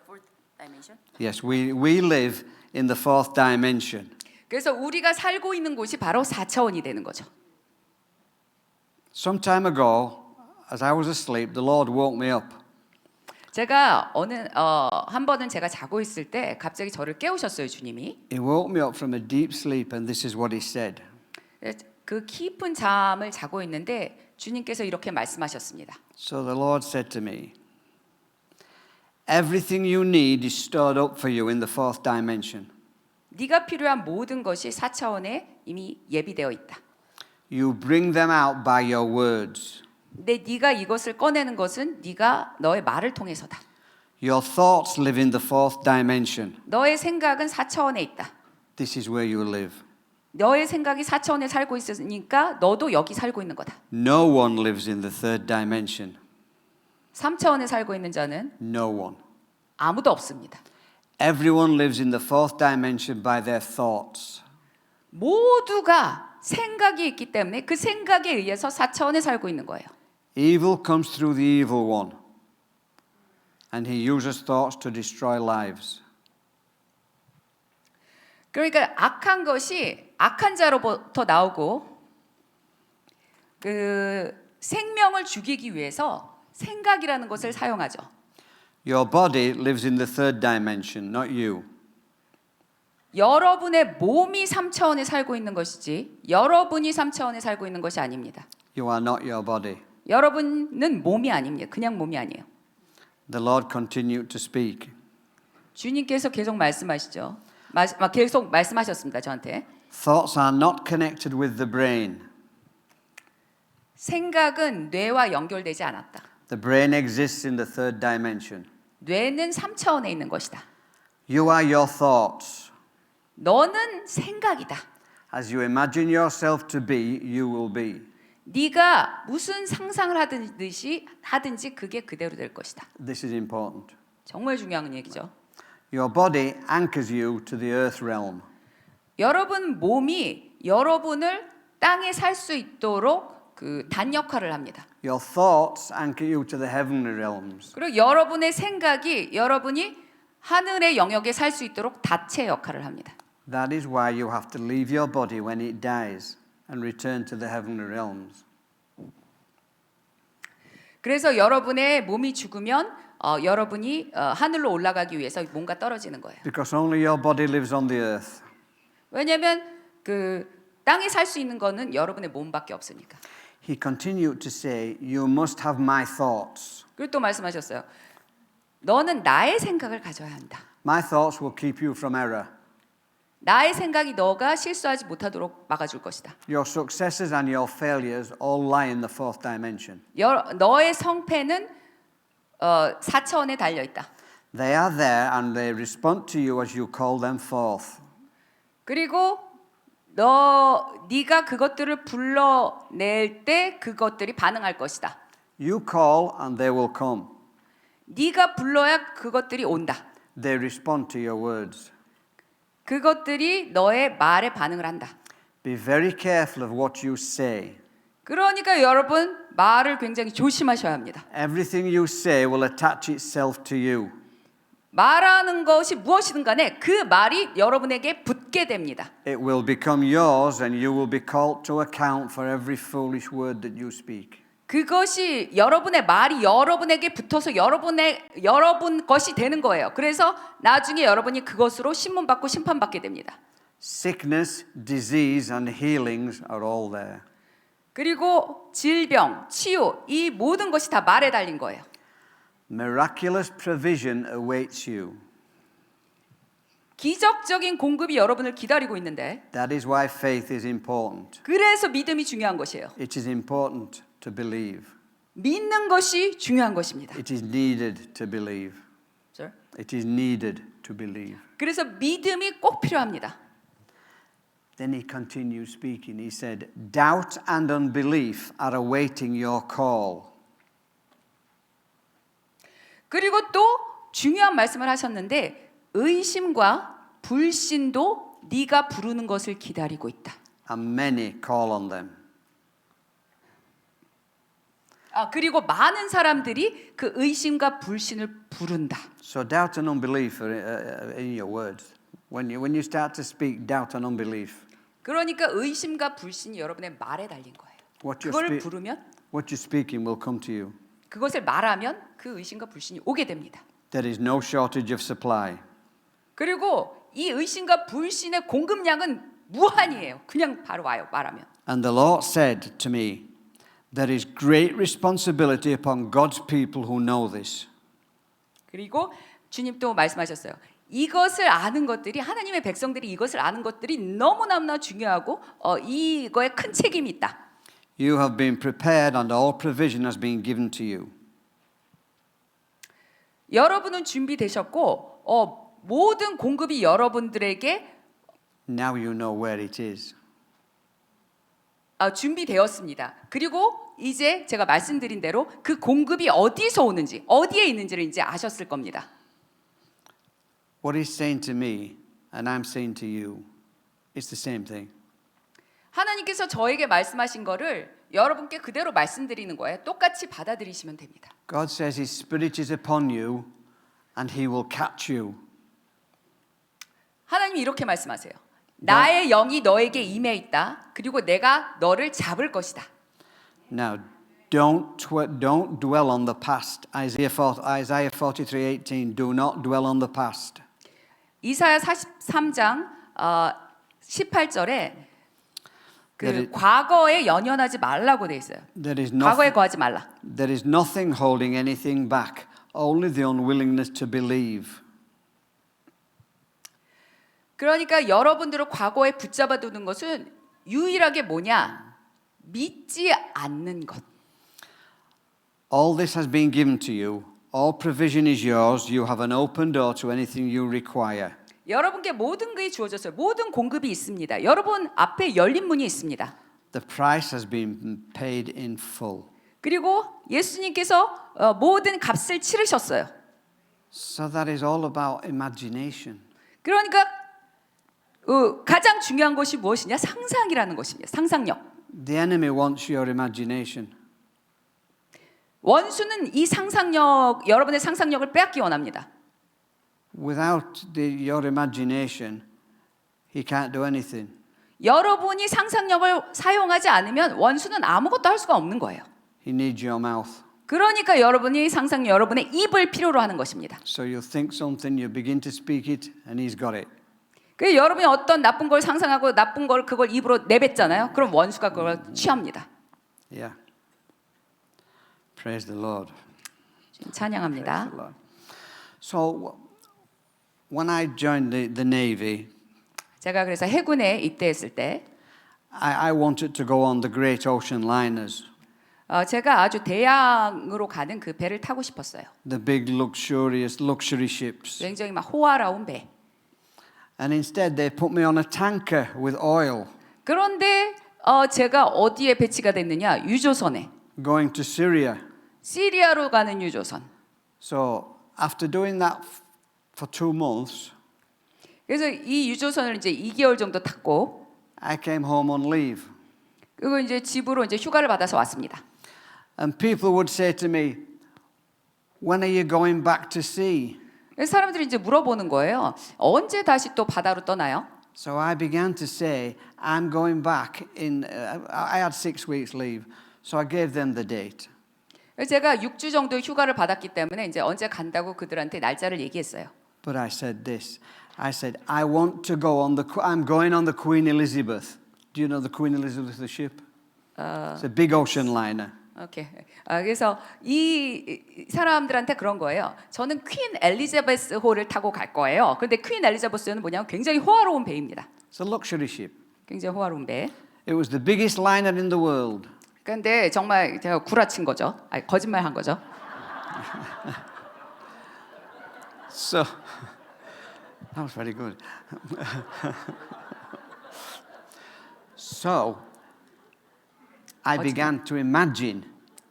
fourth dimension. Yes, we live in the fourth dimension. 그래서 우리가 살고 있는 곳이 바로 4차원이 되는 거죠. Some time ago, as I was asleep, the Lord woke me up. 제가 한 번은 제가 자고 있을 때 갑자기 저를 깨우셨어요, 주님이. He woke me up from a deep sleep, and this is what he said. 그 깊은 잠을 자고 있는데 주님께서 이렇게 말씀하셨습니다. So the Lord said to me, everything you need is stored up for you in the fourth dimension. 네가 필요한 모든 것이 4차원에 이미 예비되어 있다. You bring them out by your words. 근데 네가 이것을 꺼내는 것은 네가 너의 말을 통해서다. Your thoughts live in the fourth dimension. 너의 생각은 4차원에 있다. This is where you live. 너의 생각이 4차원에 살고 있으니까 너도 여기 살고 있는 거다. No one lives in the third dimension. 3차원에 살고 있는 자는 No one. 아무도 없습니다. Everyone lives in the fourth dimension by their thoughts. 모두가 생각이 있기 때문에 그 생각에 의해서 4차원에 살고 있는 거예요. Evil comes through the evil one, and he uses thoughts to destroy lives. 그러니까 악한 것이 악한 자로부터 나오고 그 생명을 죽이기 위해서 생각이라는 것을 사용하죠. Your body lives in the third dimension, not you. 여러분의 몸이 3차원에 살고 있는 것이지 여러분이 3차원에 살고 있는 것이 아닙니다. You are not your body. 여러분은 몸이 아닙니다. 그냥 몸이 아니에요. The Lord continued to speak. 주님께서 계속 말씀하시죠. 계속 말씀하셨습니다. 저한테. Thoughts are not connected with the brain. 생각은 뇌와 연결되지 않았다. The brain exists in the third dimension. 뇌는 3차원에 있는 것이다. You are your thoughts. 너는 생각이다. As you imagine yourself to be, you will be. 네가 무슨 상상을 하든지 그게 그대로 될 것이다. This is important. 정말 중요한 얘기죠. Your body anchors you to the earth realm. 여러분 몸이 여러분을 땅에 살 수 있도록 그 단 역할을 합니다. Your thoughts anchor you to the heavenly realms. 그리고 여러분의 생각이 여러분이 하늘의 영역에 살 수 있도록 닷의 역할을 합니다. That is why you have to leave your body when it dies and return to the heavenly realms. 그래서 여러분의 몸이 죽으면 여러분이 하늘로 올라가기 위해서 뭔가 떨어지는 거예요. Because only your body lives on the earth. 왜냐하면 그 땅에 살 수 있는 거는 여러분의 몸밖에 없으니까. He continued to say, you must have my thoughts. 그리고 또 말씀하셨어요. 너는 나의 생각을 가져야 한다. My thoughts will keep you from error. 나의 생각이 너가 실수하지 못하도록 막아줄 것이다. Your successes and your failures all lie in the fourth dimension. 너의 성패는 4차원에 달려 있다. They are there and they respond to you as you call them forth. 그리고 네가 그것들을 불러낼 때 그것들이 반응할 것이다. You call and they will come. 네가 불러야 그것들이 온다. They respond to your words. 그것들이 너의 말에 반응을 한다. Be very careful of what you say. 그러니까 여러분 말을 굉장히 조심하셔야 합니다. Everything you say will attach itself to you. 말하는 것이 무엇이든 간에 그 말이 여러분에게 붙게 됩니다. It will become yours and you will be called to account for every foolish word that you speak. 그것이 여러분의 말이 여러분에게 붙어서 여러분 것이 되는 거예요. 그래서 나중에 여러분이 그것으로 신문받고 심판받게 됩니다. Sickness, disease and healings are all there. 그리고 질병, 치유 이 모든 것이 다 말에 달린 거예요. Miraculous provision awaits you. 기적적인 공급이 여러분을 기다리고 있는데 That is why faith is important. 그래서 믿음이 중요한 것이에요. It is important to believe. 믿는 것이 중요한 것입니다. It is needed to believe. Sir? It is needed to believe. 그래서 믿음이 꼭 필요합니다. Then he continued speaking. He said, doubt and unbelief are awaiting your call. 그리고 또 중요한 말씀을 하셨는데 의심과 불신도 네가 부르는 것을 기다리고 있다. And many call on them. 그리고 많은 사람들이 그 의심과 불신을 부른다. So doubt and unbelief are in your words. When you start to speak doubt and unbelief, 그러니까 의심과 불신이 여러분의 말에 달린 거예요. what 그걸 부르면 you're speaking will come to you. 그것을 말하면 그 의심과 불신이 오게 됩니다. There is no shortage of supply. 그리고 이 의심과 불신의 공급량은 무한이에요. 그냥 바로 와요. 말하면. And the Lord said to me, there is great responsibility upon God's people who know this. 그리고 주님 또 말씀하셨어요. 이것을 아는 것들이 하나님의 백성들이 이것을 아는 것들이 너무너무나 중요하고 이거에 큰 책임이 있다. You have been prepared and all provision has been given to you. 여러분은 준비되셨고 모든 공급이 여러분들에게 Now you know where it is. 준비되었습니다. 그리고 이제 제가 말씀드린 대로 그 공급이 어디서 오는지, 어디에 있는지를 이제 아셨을 겁니다. What he's saying to me and I'm saying to you, it's the same thing. 하나님께서 저에게 말씀하신 거를 여러분께 그대로 말씀드리는 거예요. 똑같이 받아들이시면 됩니다. God says his spirit is upon you and he will catch you. 하나님이 이렇게 말씀하세요. 나의 영이 너에게 임해 있다. 그리고 내가 너를 잡을 것이다. Now, don't dwell on the past. Isaiah 43:18. Do not dwell on the past. 이사야 43장 18절에 그 과거에 연연하지 말라고 돼 있어요. 과거에 거하지 말라. There is nothing holding anything back, only the unwillingness to believe. 그러니까 여러분들을 과거에 붙잡아 두는 것은 유일하게 뭐냐? 믿지 않는 것. All this has been given to you. All provision is yours. You have an open door to anything you require. 여러분께 모든 것이 주어졌어요. 모든 공급이 있습니다. 여러분 앞에 열린 문이 있습니다. The price has been paid in full. 그리고 예수님께서 모든 값을 치르셨어요. So that is all about imagination. 그러니까 가장 중요한 것이 무엇이냐? 상상이라는 것입니다. 상상력. The enemy wants your imagination. 원수는 이 상상력, 여러분의 상상력을 빼앗기 원합니다. Without your imagination, he can't do anything. 여러분이 상상력을 사용하지 않으면 원수는 아무것도 할 수가 없는 거예요. He needs your mouth. 그러니까 여러분이 상상력, 여러분의 입을 필요로 하는 것입니다. So you think something, you begin to speak it, and he's got it. 그 여러분이 어떤 나쁜 걸 상상하고 나쁜 걸 그걸 입으로 내뱉잖아요. 그럼 원수가 그걸 취합니다. Yeah. Praise the Lord. 찬양합니다. Praise the Lord. So when I joined the Navy, 제가 그래서 해군에 입대했을 때 I wanted to go on the great ocean liners, 제가 아주 대양으로 가는 그 배를 타고 싶었어요. the big luxury ships. 굉장히 막 호화로운 배. And instead they put me on a tanker with oil, 그런데 제가 어디에 배치가 됐느냐? 유조선에. going to Syria. 시리아로 가는 유조선. So after doing that for 2 months, 그래서 이 유조선을 이제 2개월 정도 탔고 I came home on leave. 그리고 이제 집으로 이제 휴가를 받아서 왔습니다. And people would say to me, when are you going back to sea? 그래서 사람들이 이제 물어보는 거예요. 언제 다시 또 바다로 떠나요? So I began to say, I'm going back in, I had 6 weeks leave. So I gave them the date. 그래서 제가 6주 정도 휴가를 받았기 때문에 이제 언제 간다고 그들한테 날짜를 얘기했어요. But I said this. I said, I want to go on I'm going on the Queen Elizabeth. Do you know the Queen Elizabeth, the ship? It's a big ocean liner. 오케이. 그래서 이 사람들한테 그런 거예요. 저는 퀸 엘리자베스 호를 타고 갈 거예요. 그런데 퀸 엘리자베스는 뭐냐면 굉장히 호화로운 배입니다. It's a luxury ship. 굉장히 호화로운 배. It was the biggest liner in the world. 그런데 정말 제가 구라친 거죠. 아니, 거짓말한 거죠. So that was very good. So I began to imagine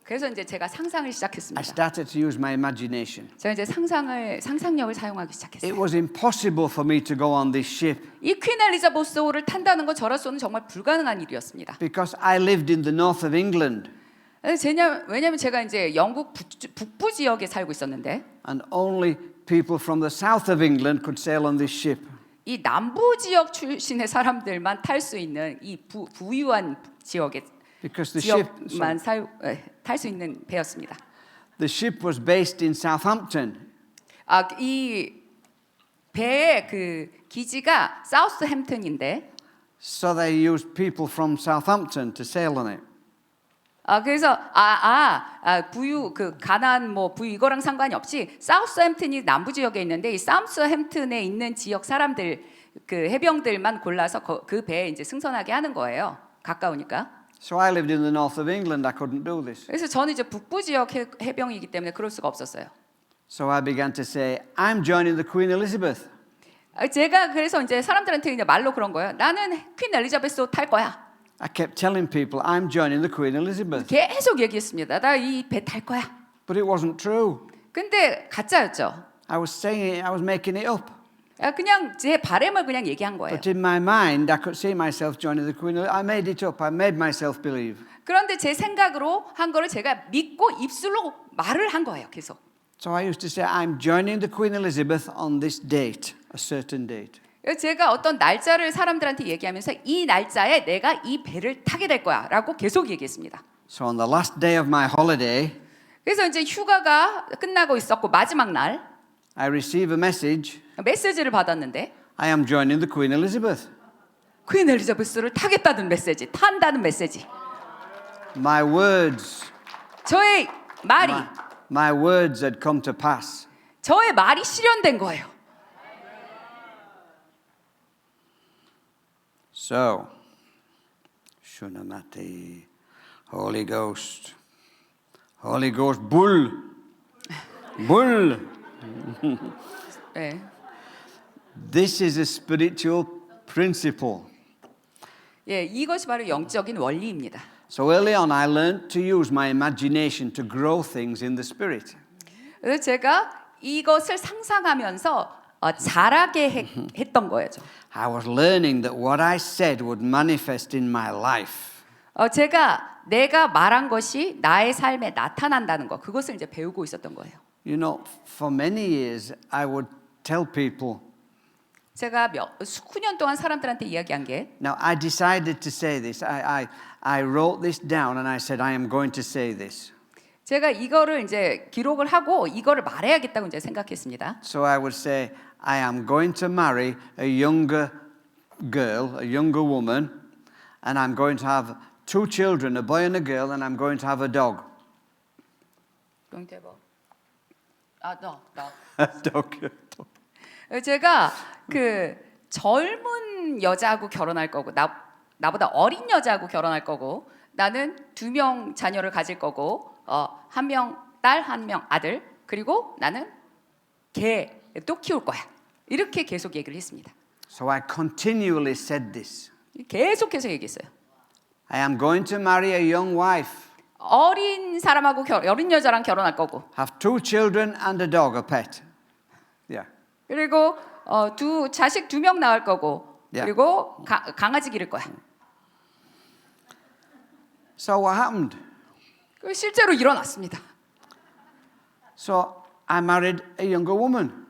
그래서 이제 제가 상상을 I 시작했습니다. started to use my imagination. 제가 이제 상상력을 사용하기 It 시작했어요. was impossible for me to go on this ship 이 퀸 엘리자베스호를 탄다는 건 저로서는 정말 불가능한 일이었습니다. because I lived in the north of England 왜냐하면 제가 이제 영국 북부 지역에 살고 있었는데 and only people from the south of England could sail on this ship. 이 남부 지역 출신의 사람들만 탈 수 있는 이 부유한 지역의 Because the ship, 지역만 탈 수 있는 배였습니다. the ship was based in Southampton. 이 배의 그 기지가 사우스햄튼인데, So they used people from Southampton to sail on it. 그래서 부유 그 가난 뭐 부유 이거랑 상관이 없이 사우스햄튼이 남부 지역에 있는데 이 사우스햄튼에 있는 지역 사람들 그 해병들만 골라서 그 배에 이제 승선하게 하는 거예요. 가까우니까. So I lived in the north of England. I couldn't do this. 그래서 저는 이제 북부 지역 해병이기 때문에 그럴 수가 없었어요. So I began to say, I'm joining the Queen Elizabeth. 제가 그래서 이제 사람들한테 그냥 말로 그런 거예요. 나는 퀸 엘리자베스 탈 거야. I kept telling people, I'm joining the Queen Elizabeth. 계속 얘기했습니다. 나 이 배 탈 거야. But it wasn't true. 근데 가짜였죠. I was saying it, I was making it up. 그냥 제 바람을 그냥 얘기한 거예요. But in my mind, I could see myself joining the Queen Elizabeth. I made it up. I made myself believe. 그런데 제 생각으로 한 거를 제가 믿고 입술로 말을 한 거예요. 계속. So I used to say, I'm joining the Queen Elizabeth on this date, a certain date. 제가 어떤 날짜를 사람들한테 얘기하면서 이 날짜에 내가 이 배를 타게 될 거야라고 계속 얘기했습니다. So on the last day of my holiday, 그래서 이제 휴가가 끝나고 있었고 마지막 날 I received a message, 메시지를 받았는데 I am joining the Queen Elizabeth. 퀸 엘리자베스를 타겠다는 메시지, 탄다는 메시지. My words, 저의 말이 my words had come to pass. 저의 말이 실현된 거예요. So, Shunamati, Holy Ghost, bull, bull. 네. This is a spiritual principle. 예, 이것이 바로 영적인 원리입니다. So early on, I learned to use my imagination to grow things in the spirit. 그래서 제가 이것을 상상하면서 자라게 했던 거예요. I was learning that what I said would manifest in my life. 내가 말한 것이 나의 삶에 나타난다는 거, 그것을 이제 배우고 있었던 거예요. You know, for many years, I would tell people. 제가 수십 년 동안 사람들한테 이야기한 게, Now, I decided to say this. I wrote this down and I said, I am going to say this. 제가 이거를 이제 기록을 하고 이거를 말해야겠다고 이제 생각했습니다. So I would say, I am going to marry a younger girl, a younger woman, and I'm going to have 2 children, a boy and a girl, and I'm going to have a dog. dog. 제가 그 젊은 여자하고 결혼할 거고 나보다 어린 여자하고 결혼할 거고 나는 2명 자녀를 가질 거고 1명 딸, 1명 아들 그리고 나는 개도 키울 거야. 이렇게 계속 얘기를 했습니다. So I continually said this. 계속해서 얘기했어요. I am going to marry a young wife. 어린 사람하고 어린 여자랑 결혼할 거고 Have 2 children and a dog, a pet. Yeah. 그리고 자식 2명 낳을 거고 Yeah. 그리고 강아지 기를 거야. So what happened? 실제로 일어났습니다. So I married a younger woman.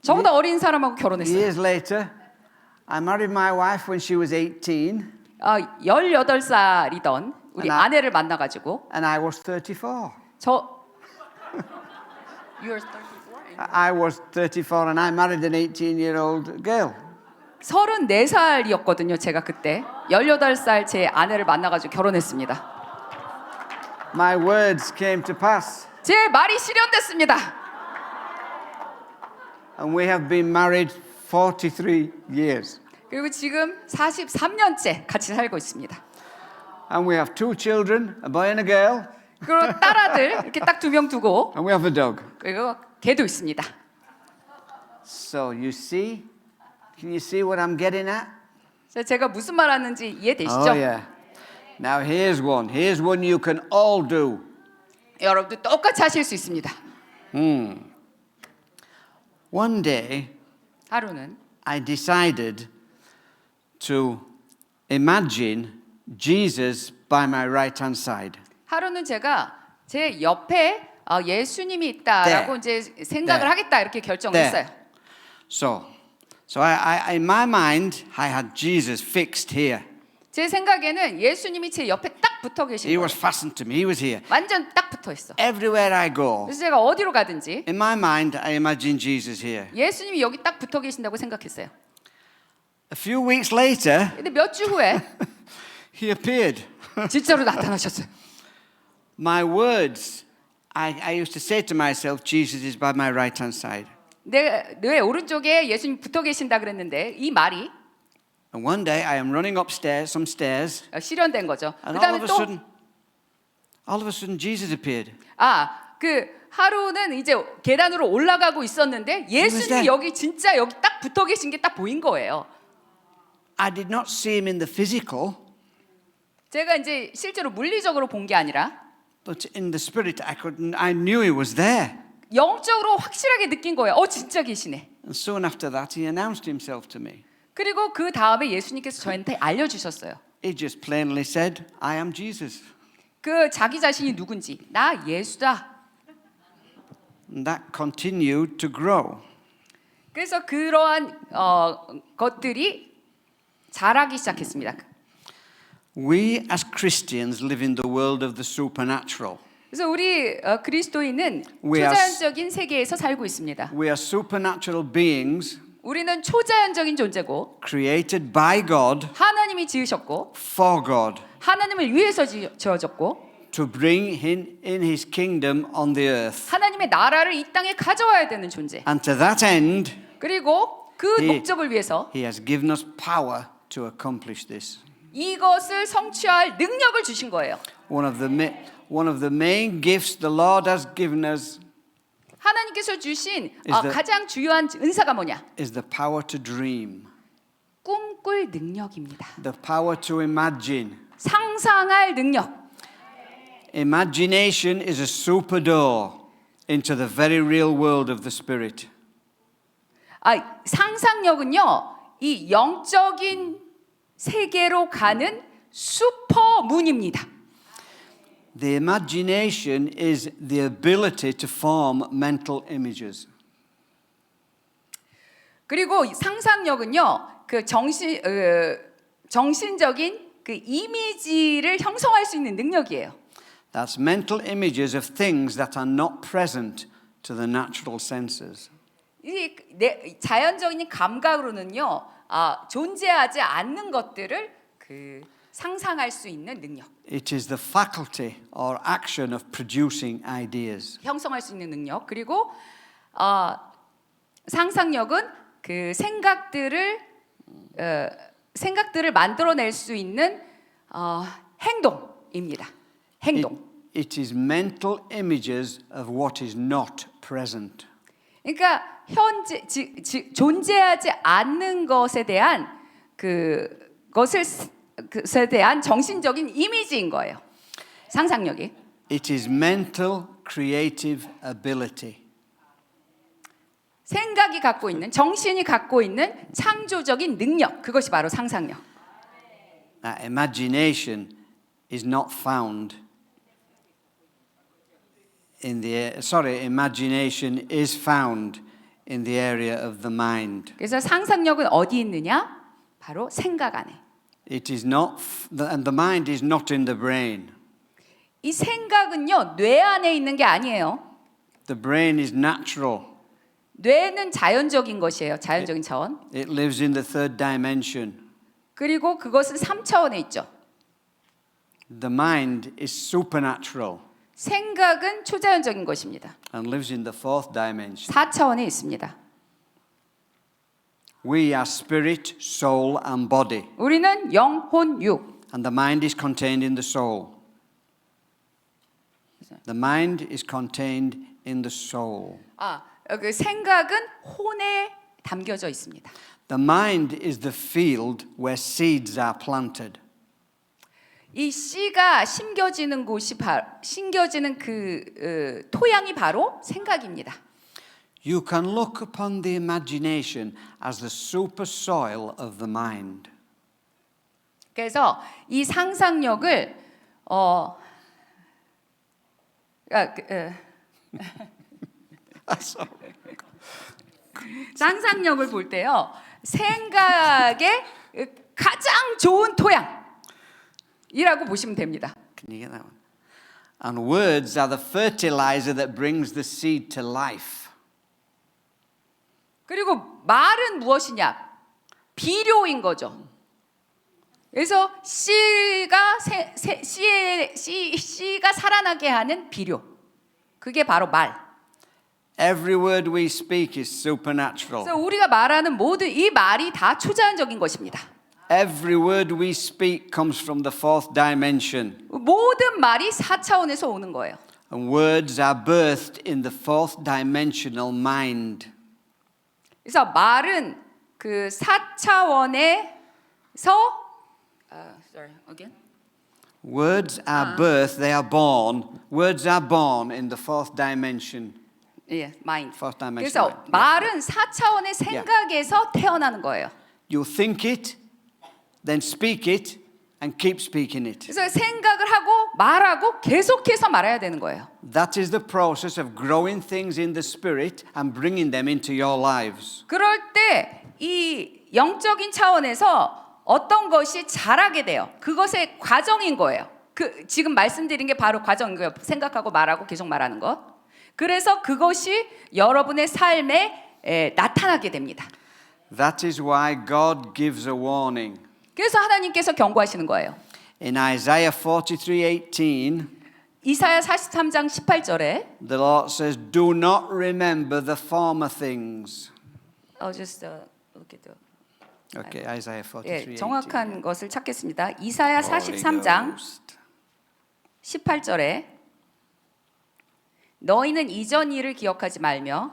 저보다 어린 사람하고 결혼했어요. Years later, I married my wife when she was 18, 18살이던 우리 아내를 만나가지고 and I was 34. You're 34? I was 34 and I married an 18-year-old girl. 34살이었거든요. 제가 그때 18살 제 아내를 만나가지고 결혼했습니다. My words came to pass. 제 말이 실현됐습니다. And we have been married 43 years. 그리고 지금 43년째 같이 살고 있습니다. And we have 2 children, a boy and a girl. 그리고 딸아들 이렇게 딱 2명 두고 And we have a dog. 그리고 개도 있습니다. So you see, can you see what I'm getting at? 제가 무슨 말 하는지 이해되시죠? Oh yeah. Now here's one. Here's one you can all do. 여러분도 똑같이 하실 수 있습니다. One day, 하루는 I decided to imagine Jesus by my right hand side. 하루는 제가 제 옆에 예수님이 있다라고 네. 이제 생각을 네. 하겠다 이렇게 결정했어요. So in my mind, I had Jesus fixed here. 제 생각에는 예수님이 제 옆에 딱 붙어 계신 He 거예요. was fastened to me. He was here. 완전 딱 붙어 있어. Everywhere I go, 그래서 제가 어디로 가든지 in my mind, I imagine Jesus here. 예수님이 여기 딱 붙어 계신다고 생각했어요. A few weeks later, 근데 몇 주 후에 he appeared. 진짜로 나타나셨어요. My words, I used to say to myself, Jesus is by my right hand side. 내 오른쪽에 예수님 붙어 계신다 그랬는데 이 말이 And one day I am running upstairs, some stairs, 실현된 거죠. and 그다음에 또 all of a sudden Jesus appeared. 그 하루는 이제 계단으로 올라가고 있었는데 예수님이 there. 여기 진짜 여기 딱 붙어 계신 게 딱 보인 거예요. I did not see him in the physical, 제가 이제 실제로 물리적으로 본 게 아니라 but in the spirit I knew he was there. 영적으로 확실하게 느낀 거예요. 진짜 계시네. And soon after that he announced himself to me. 그리고 그 다음에 예수님께서 저한테 알려주셨어요. He just plainly said, I am Jesus. 그 자기 자신이 누군지 나 예수다. And that continued to grow. 그래서 그러한 것들이 자라기 시작했습니다. We as Christians live in the world of the supernatural. 그래서 우리 그리스도인은 We are 초자연적인 세계에서 살고 있습니다. We are supernatural beings 우리는 초자연적인 존재고 created by God 하나님이 지으셨고 for God 하나님을 위해서 지어졌고 to bring in his kingdom on the earth. 하나님의 나라를 이 땅에 가져와야 되는 존재. And to that end, 그리고 그 이- 목적을 위해서 he has given us power to accomplish this. 이것을 성취할 능력을 주신 거예요. One of the main gifts the Lord has given us 하나님께서 주신 Is the- 가장 중요한 은사가 뭐냐? is the power to dream, 꿈꿀 능력입니다. the power to imagine. 상상할 능력. Imagination is a super door into the very real world of the Spirit. 상상력은요, 이 영적인 세계로 가는 슈퍼문입니다. The imagination is the ability to form mental images. 그리고 상상력은요, 그 정신적인 그 이미지를 형성할 수 있는 능력이에요. That's mental images of things that are not present to the natural senses. 이 자연적인 감각으로는요, 존재하지 않는 것들을 그 상상할 수 있는 능력, It is the faculty or action of producing ideas. 형성할 수 있는 능력. 그리고 상상력은 그 생각들을 만들어낼 수 있는 행동입니다. 행동. It is mental images of what is not present. 그러니까 현재 존재하지 않는 것에 대한 그것에 대한 정신적인 이미지인 거예요. 상상력이. It is mental creative ability. 생각이 갖고 있는, 정신이 갖고 있는 창조적인 능력, 그것이 바로 상상력. Imagination is not found imagination is found in the area of the mind. 그래서 상상력은 어디 있느냐? 바로 생각 안에. It is not, and the mind is not in the brain. 이 생각은요, 뇌 안에 있는 게 아니에요. The brain is natural. 뇌는 자연적인 것이에요. 자연적인 차원. It lives in the third dimension. 그리고 그것은 3차원에 있죠. The mind is supernatural 생각은 초자연적인 것입니다. and lives in the fourth dimension. 4차원에 있습니다. We are spirit, soul, and body, 우리는 영, 혼, 육. and the mind is contained in the soul. The mind is contained in the soul. 그 생각은 혼에 담겨져 있습니다. The mind is the field where seeds are planted. 이 씨가 심겨지는 심겨지는 토양이 바로 생각입니다. You can look upon the imagination as the super soil of the mind. 그래서 이 상상력을 상상력을 볼 때요, 생각의 가장 좋은 토양이라고 보시면 됩니다. Can you get that one? And words are the fertilizer that brings the seed to life. 그리고 말은 무엇이냐? 비료인 거죠. 그래서 씨가 살아나게 하는 비료. 그게 바로 말. Every word we speak is supernatural. 그래서 우리가 말하는 모든 이 말이 다 초자연적인 것입니다. Every word we speak comes from the fourth dimension. 모든 말이 4차원에서 오는 거예요. And words are birthed in the fourth dimensional mind. 그래서 말은 그 4차원에서 sorry, again. Words are birthed, they are born. Words are born in the fourth dimension. 예, mind. Fourth dimension. 그래서 mind. 말은 4차원의 생각에서 태어나는 거예요. You think it, then speak it, and keep speaking it. 그래서 생각을 하고 말하고 계속해서 말해야 되는 거예요. That is the process of growing things in the spirit and bringing them into your lives. 그럴 때 이 영적인 차원에서 어떤 것이 자라게 돼요. 그것의 과정인 거예요. 그 지금 말씀드린 게 바로 과정인 거예요. 생각하고 말하고 계속 말하는 것. 그래서 그것이 여러분의 삶에 나타나게 됩니다. That is why God gives a warning. 그래서 하나님께서 경고하시는 거예요. In Isaiah 43:18, 이사야 43장 18절에 the Lord says, "Do not remember the former things." just look at the Okay, Isaiah 예, 43:18. 정확한 것을 찾겠습니다. 이사야 Holy 43장 Ghost. 18절에 너희는 이전 일을 기억하지 말며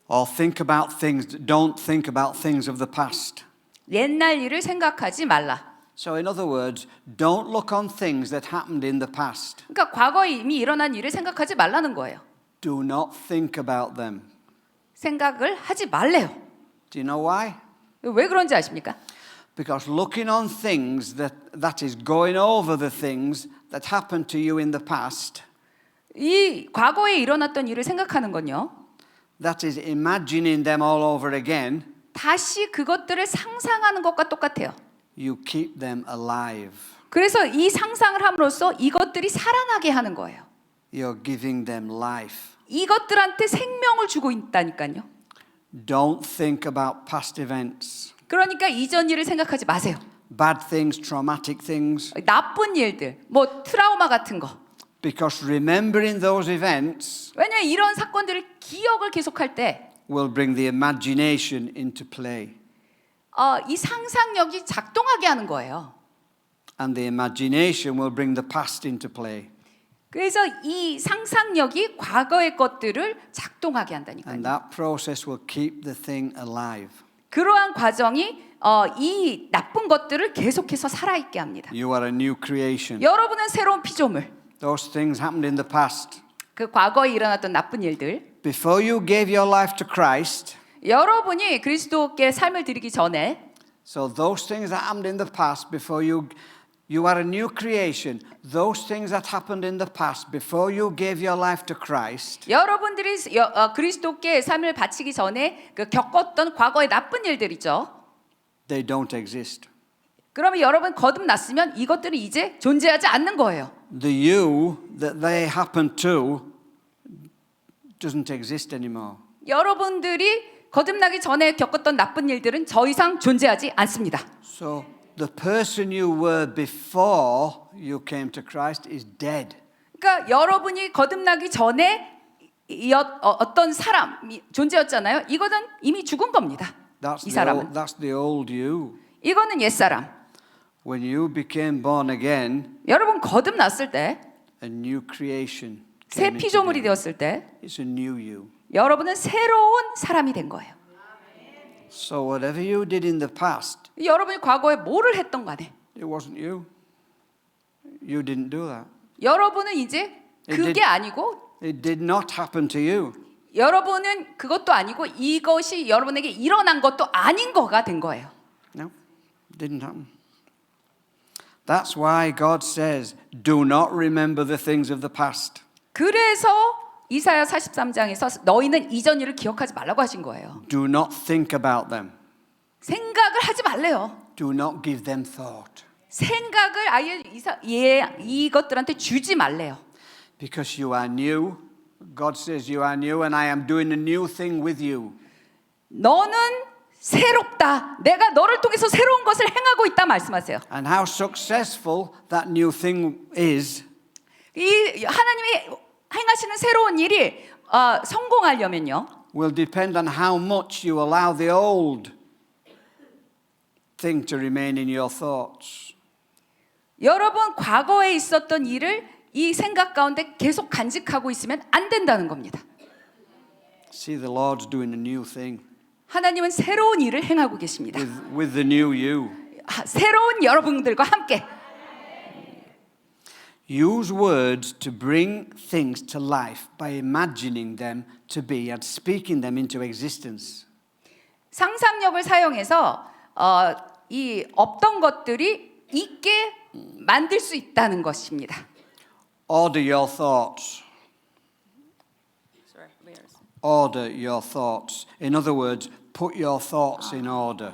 Or think about things, don't think about things of the past. 옛날 일을 생각하지 말라. So in other words, don't look on things that happened in the past. 그러니까 과거에 이미 일어난 일을 생각하지 말라는 거예요. Do not think about them. 생각을 하지 말래요. Do you know why? 왜 그런지 아십니까? Because looking on things that is going over the things that happened to you in the past, 이 과거에 일어났던 일을 생각하는 건요. that is imagining them all over again, 다시 그것들을 상상하는 것과 똑같아요. you keep them alive. 그래서 이 상상을 함으로써 이것들이 살아나게 하는 거예요. You're giving them life. 이것들한테 생명을 주고 있다니까요. Don't think about past events, 그러니까 이전 일을 생각하지 마세요. bad things, traumatic things, 나쁜 일들, 뭐 트라우마 같은 거. because remembering those events 왜냐하면 이런 사건들을 기억을 계속할 때 will bring the imagination into play. 이 상상력이 작동하게 하는 거예요. And the imagination will bring the past into play. 그래서 이 상상력이 과거의 것들을 작동하게 And 한다니까요. that process will keep the thing alive. 그러한 과정이 이 나쁜 것들을 계속해서 살아있게 합니다. You are a new creation. 여러분은 새로운 피조물. Those things happened in the past. 그 과거에 일어났던 나쁜 일들. Before you gave your life to Christ, 여러분이 그리스도께 삶을 드리기 전에 so those things that happened in the past before you are a new creation. Those things that happened in the past before you gave your life to Christ, 여러분들이 그리스도께 삶을 바치기 전에 그 겪었던 과거의 나쁜 일들이죠. they don't exist. 그러면 여러분 거듭났으면 이것들이 이제 존재하지 않는 거예요. The you that they happened to doesn't exist anymore. 여러분들이 거듭나기 전에 겪었던 나쁜 일들은 더 이상 존재하지 않습니다. So the person you were before you came to Christ is dead. 그러니까 여러분이 거듭나기 전에 어떤 사람이 존재였잖아요. 이거는 이미 죽은 겁니다. 이 사람은. That's the old you. 이거는 옛사람. When you became born again, 여러분 거듭났을 때, a new creation 새 came into 피조물이 being. 되었을 때 It's a new you. 여러분은 새로운 사람이 된 거예요. So whatever you did in the past, 여러분이 과거에 뭐를 했던 간에 it wasn't you. You didn't do that. 여러분은 이제 그게 아니고 It did not happen to you. 여러분은 그것도 아니고 이것이 여러분에게 일어난 것도 아닌 거가 된 거예요. No, it didn't happen. That's why God says, do not remember the things of the past. 그래서 이사야 43장에서 너희는 이전 일을 기억하지 말라고 하신 거예요. Do not think about them. 생각을 하지 말래요. Do not give them thought. 생각을 아예 이것들한테 주지 말래요. Because you are new. God says you are new and I am doing a new thing with you. 너는 새롭다. 내가 너를 통해서 새로운 것을 행하고 있다 말씀하세요. And how successful that new thing is 이 하나님이 행하시는 새로운 일이 성공하려면요. will depend on how much you allow the old thing to remain in your thoughts. 여러분 과거에 있었던 일을 이 생각 가운데 계속 간직하고 있으면 안 된다는 겁니다. See, the Lord's doing a new thing 하나님은 새로운 일을 행하고 계십니다. with the new you. 새로운 여러분들과 함께 Use words to bring things to life by imagining them to be and speaking them into existence. 상상력을 사용해서 이 없던 것들이 있게 만들 수 있다는 것입니다. Order your thoughts. Order your thoughts. In other words, put your thoughts in order.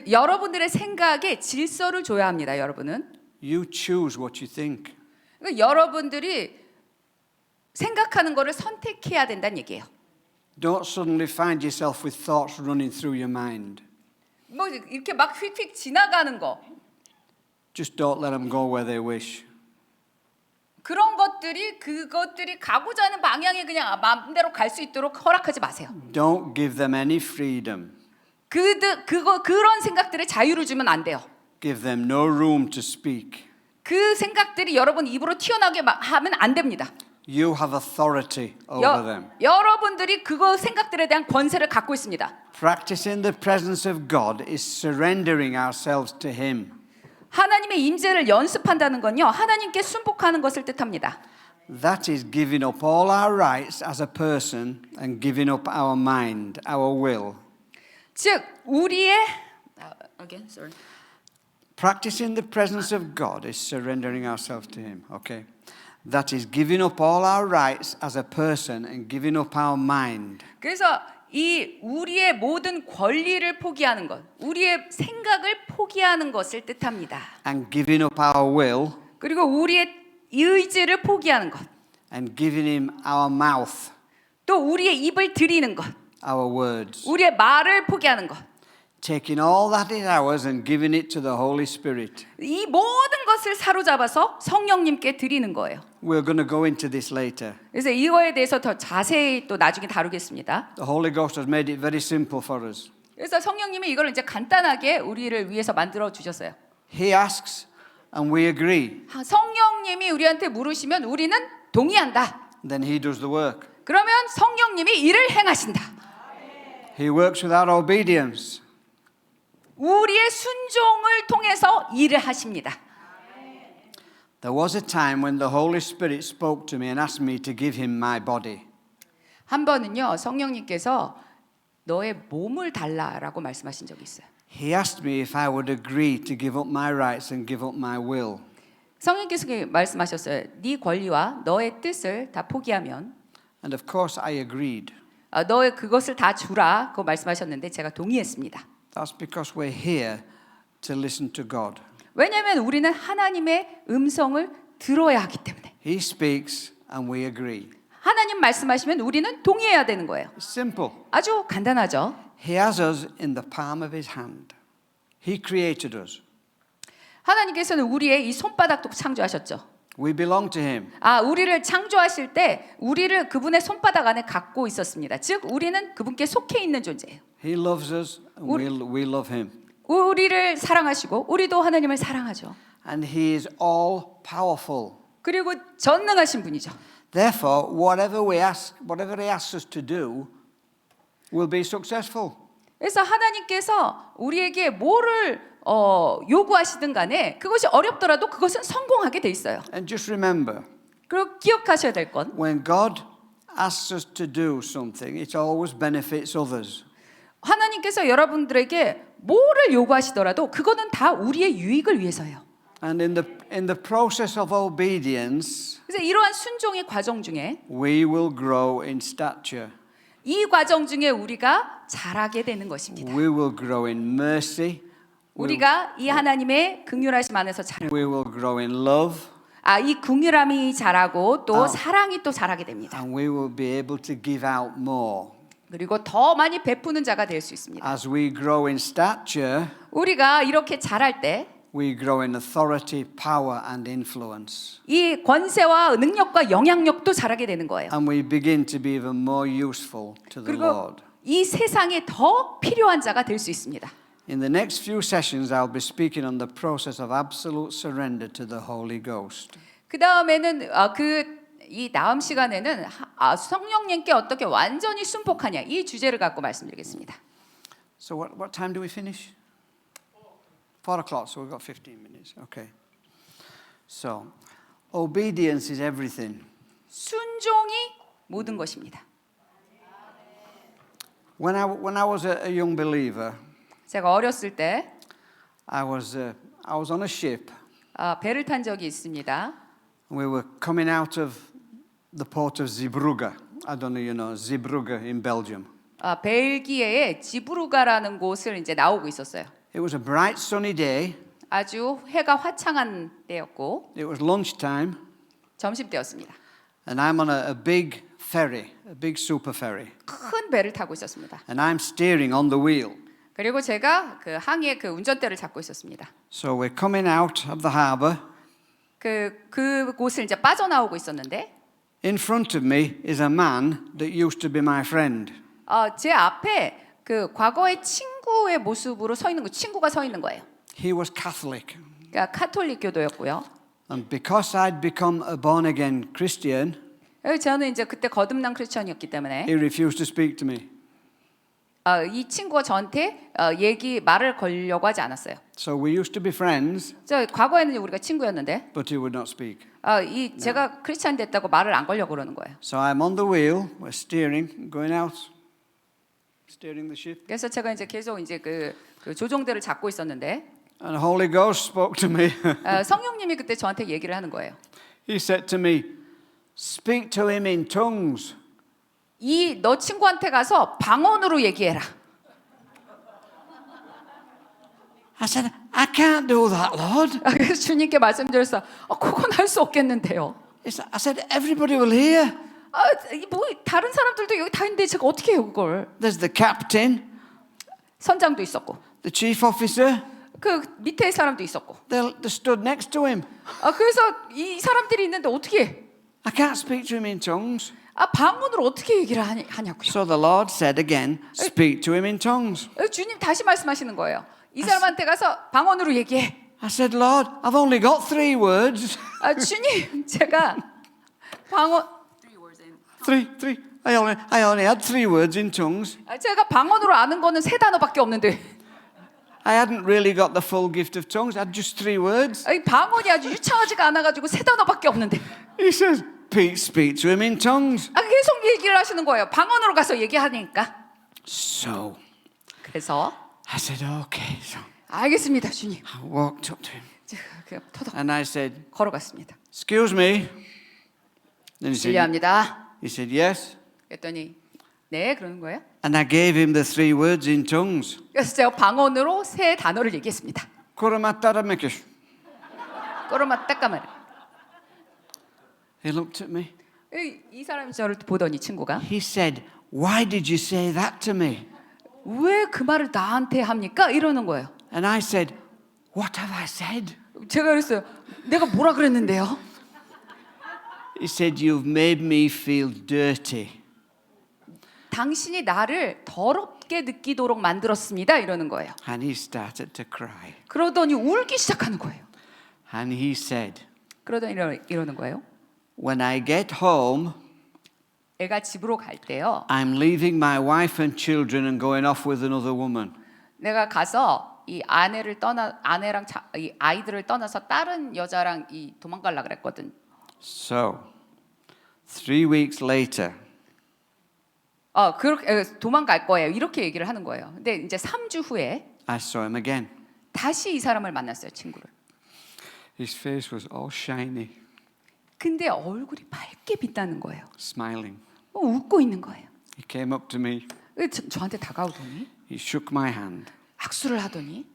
여러분들의 생각에 질서를 줘야 합니다. 여러분은 You choose what you think. 그러니까 여러분들이 생각하는 거를 선택해야 된다는 얘기예요. Don't suddenly find yourself with thoughts running through your mind. 뭐 이렇게 막 휙휙 지나가는 거 Just don't let them go where they wish. 그런 그것들이 가고자 하는 방향에 그냥 마음대로 갈 수 있도록 허락하지 마세요. Don't give them any freedom. 그런 생각들에 자유를 주면 안 돼요. Give them no room to speak. 그 생각들이 여러분 입으로 튀어나오게 하면 안 됩니다. You have authority over them. 여러분들이 그거 생각들에 대한 권세를 갖고 있습니다. Practicing the presence of God is surrendering ourselves to Him. 하나님의 임재를 연습한다는 건요. 하나님께 순복하는 것을 뜻합니다. That is giving up all our rights as a person and giving up our mind, our will. 즉 우리의 Practicing the presence of God is surrendering ourselves to Him. Okay? That is giving up all our rights as a person and giving up our mind. 그래서 이 우리의 모든 권리를 포기하는 것, 우리의 생각을 포기하는 것을 뜻합니다. And giving up our will. 그리고 우리의 의지를 포기하는 것. And giving Him our mouth. 또 우리의 입을 들이는 것. Our words. 우리의 말을 포기하는 것. Taking all that is ours and giving it to the Holy Spirit. 이 모든 것을 사로잡아서 성령님께 드리는 거예요. We're going to go into this later. 그래서 이거에 대해서 더 자세히 또 나중에 다루겠습니다. The Holy Ghost has made it very simple for us. 그래서 성령님이 이걸 이제 간단하게 우리를 위해서 만들어 주셨어요. He asks and we agree. 성령님이 우리한테 물으시면 우리는 동의한다. Then He does the work. 그러면 성령님이 일을 행하신다. He works without obedience. 우리의 순종을 통해서 일을 하십니다. There was a time when the Holy Spirit spoke to me and asked me to give Him my body. 한 번은요 성령님께서 너의 몸을 달라라고 말씀하신 적이 있어요. He asked me if I would agree to give up my rights and give up my will. 성령께서 말씀하셨어요. 네 권리와 너의 뜻을 다 포기하면 And of course I agreed. 너의 그것을 다 주라. 그 말씀하셨는데 제가 동의했습니다. That's because we're here to listen to God. 왜냐하면 우리는 하나님의 음성을 들어야 하기 때문에. He speaks and we agree. 하나님 말씀하시면 우리는 동의해야 되는 거예요. It's simple. 아주 간단하죠. He has us in the palm of His hand. He created us. 하나님께서는 우리의 이 손바닥도 창조하셨죠. We belong to Him. 우리를 창조하실 때 우리를 그분의 손바닥 안에 갖고 있었습니다. 즉 우리는 그분께 속해 있는 존재예요. He loves us and we love Him. 우리를 사랑하시고 우리도 하나님을 사랑하죠. And He is all powerful. 그리고 전능하신 분이죠. Therefore, whatever He asks us to do will be successful. 그래서 하나님께서 우리에게 뭐를 요구하시든 간에 그것이 어렵더라도 그것은 성공하게 돼 있어요. And just remember, 그리고 기억하셔야 될 건 when God asks us to do something, it always benefits others. 하나님께서 여러분들에게 뭐를 요구하시더라도 그거는 다 우리의 유익을 위해서예요. And in the process of obedience, 그래서 이러한 순종의 과정 중에 we will grow in stature. 이 과정 중에 우리가 자라게 되는 것입니다. We will grow in mercy. 우리가 이 하나님의 긍휼하심 안에서 자라고 We will grow in love. 이 긍휼함이 자라고 또 사랑이 또 자라게 됩니다. And we will be able to give out more. 그리고 더 많이 베푸는 자가 될 수 있습니다. As we grow in stature, 우리가 이렇게 자랄 때 we grow in authority, power, and influence. 이 권세와 능력과 영향력도 자라게 되는 거예요. And we begin to be even more useful to the 그리고 Lord. 이 세상에 더 필요한 자가 될 수 있습니다. In the next few sessions, I'll be speaking on the process of absolute surrender to the Holy Ghost. 그 다음에는 이 다음 시간에는 성령님께 어떻게 완전히 순복하냐 이 주제를 갖고 말씀드리겠습니다. So what time do we finish? 4 o'clock, so we've got 15 minutes. Okay. So, obedience is everything. 순종이 모든 것입니다. When I was a young believer, 제가 어렸을 때 I was on a ship. 배를 탄 적이 있습니다. We were coming out of the port of Zeebrugge. I don't know, you know, Zeebrugge in Belgium. 벨기에의 지브루가라는 곳을 이제 나오고 있었어요. It was a bright sunny day. 아주 해가 화창한 때였고 It was lunchtime, 점심 때였습니다. and I'm on a big ferry, a big super ferry, 큰 배를 타고 있었습니다. and I'm steering on the wheel. 그리고 제가 그 항해 그 운전대를 잡고 있었습니다. So we're coming out of the harbour. 그곳을 이제 빠져나오고 있었는데 In front of me is a man that used to be my friend. 제 앞에 그 과거의 친구의 모습으로 서 있는 친구가 서 있는 거예요. He was Catholic. 그러니까 카톨릭 교도였고요. And because I'd become a born-again Christian, 저는 이제 그때 거듭난 크리스천이었기 때문에 he refused to speak to me. 이 친구가 저한테 말을 걸려고 하지 않았어요. So we used to be friends, 과거에는 우리가 친구였는데 but he would not speak. 제가 크리스천 됐다고 말을 안 걸려고 그러는 거예요. So I'm on the wheel, we're steering, going out, steering the ship. 그래서 제가 이제 계속 이제 그 조종대를 잡고 있었는데 And the Holy Ghost spoke to me. 성령님이 그때 저한테 얘기를 하는 거예요. He said to me, speak to him in tongues. 너 친구한테 가서 방언으로 얘기해라. I said, I can't do that, Lord. 그래서 주님께 말씀드렸어. 그건 할 수 없겠는데요. I said, everybody will hear. 뭐 다른 사람들도 여기 다 있는데 제가 어떻게 해요 그걸? There's the captain, 선장도 있었고, the chief officer. 그 밑에 사람도 있었고. They stood next to him. 그래서 이 사람들이 있는데 어떻게 해? I can't speak to him in tongues. 방언으로 어떻게 얘기를 하냐고요. So the Lord said again, speak to him in tongues. 주님 다시 말씀하시는 거예요. 이 사람한테 가서 방언으로 얘기해. I said, Lord, I've only got 3 words. 주님, 제가 방언 Three. I only had 3 words in tongues. 제가 방언으로 아는 거는 3단어밖에 없는데. I hadn't really got the full gift of tongues. I had just 3 words. 방언이 아주 유창하지가 않아가지고 3단어밖에 없는데. He says, Pete, speak to him in tongues. 계속 얘기를 하시는 거예요. 방언으로 가서 얘기하니까. So 그래서 I said, okay. So 알겠습니다, 주님. I walked up to him 그냥 터덕 and I said, 걸어갔습니다. excuse me. Then 실례합니다. he said, yes. 그랬더니 네 그러는 거예요. And I gave him the 3 words in tongues. 그래서 제가 방언으로 3단어를 얘기했습니다. Kuramataramakish. 꼬르마 따까마르. He looked at me. 이 사람이 저를 보더니 친구가 He said, why did you say that to me? 왜 그 말을 나한테 합니까? 이러는 거예요. And I said, what have I said? 제가 그랬어요. 내가 뭐라 그랬는데요? He said, you've made me feel dirty. 당신이 나를 더럽게 느끼도록 만들었습니다. 이러는 거예요. And he started to cry. 그러더니 울기 시작하는 거예요. And he said, 그러더니 이러는 거예요. when I get home, 애가 집으로 갈 때요. I'm leaving my wife and children and going off with another woman. 내가 가서 이 아내랑 이 아이들을 떠나서 다른 여자랑 이 도망가려 그랬거든. So, 3 weeks later, 그렇게 도망갈 거예요. 이렇게 얘기를 하는 거예요. 근데 이제 3주 후에 I saw him again. 다시 이 사람을 만났어요, 친구를. His face was all shiny, 근데 얼굴이 밝게 빛나는 거예요. smiling. 웃고 있는 거예요. He came up to me. 저한테 다가오더니 He shook my hand. 악수를 하더니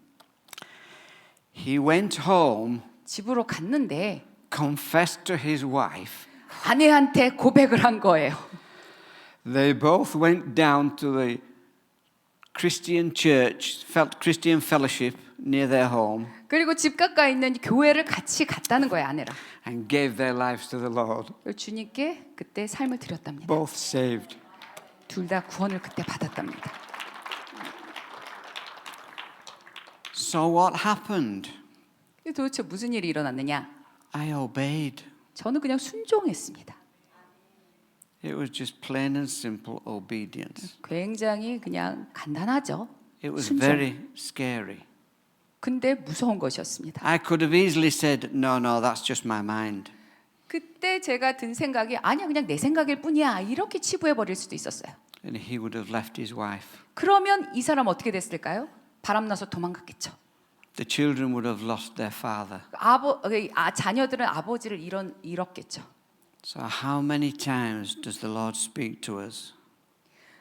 He went home, 집으로 갔는데 confessed to his wife. 아내한테 고백을 한 거예요. They both went down to the Christian church, Christian fellowship near their home, 그리고 집 가까이 있는 교회를 같이 갔다는 거예요, 아내랑. and gave their lives to the Lord. 주님께 그때 삶을 드렸답니다. Both saved. 둘 다 구원을 그때 받았답니다. So what happened? 도대체 무슨 일이 일어났느냐? I obeyed. 저는 그냥 순종했습니다. It was just plain and simple obedience. 굉장히 그냥 간단하죠. It was 순종. very scary. 근데 무서운 것이었습니다. I could have easily said, no, that's just my mind. 그때 제가 든 생각이 아니야, 그냥 내 생각일 뿐이야. 이렇게 치부해 버릴 수도 있었어요. And he would have left his wife. 그러면 이 사람 어떻게 됐을까요? 바람나서 도망갔겠죠. The children would have lost their father. 자녀들은 아버지를 잃었겠죠. So how many times does the Lord speak to us?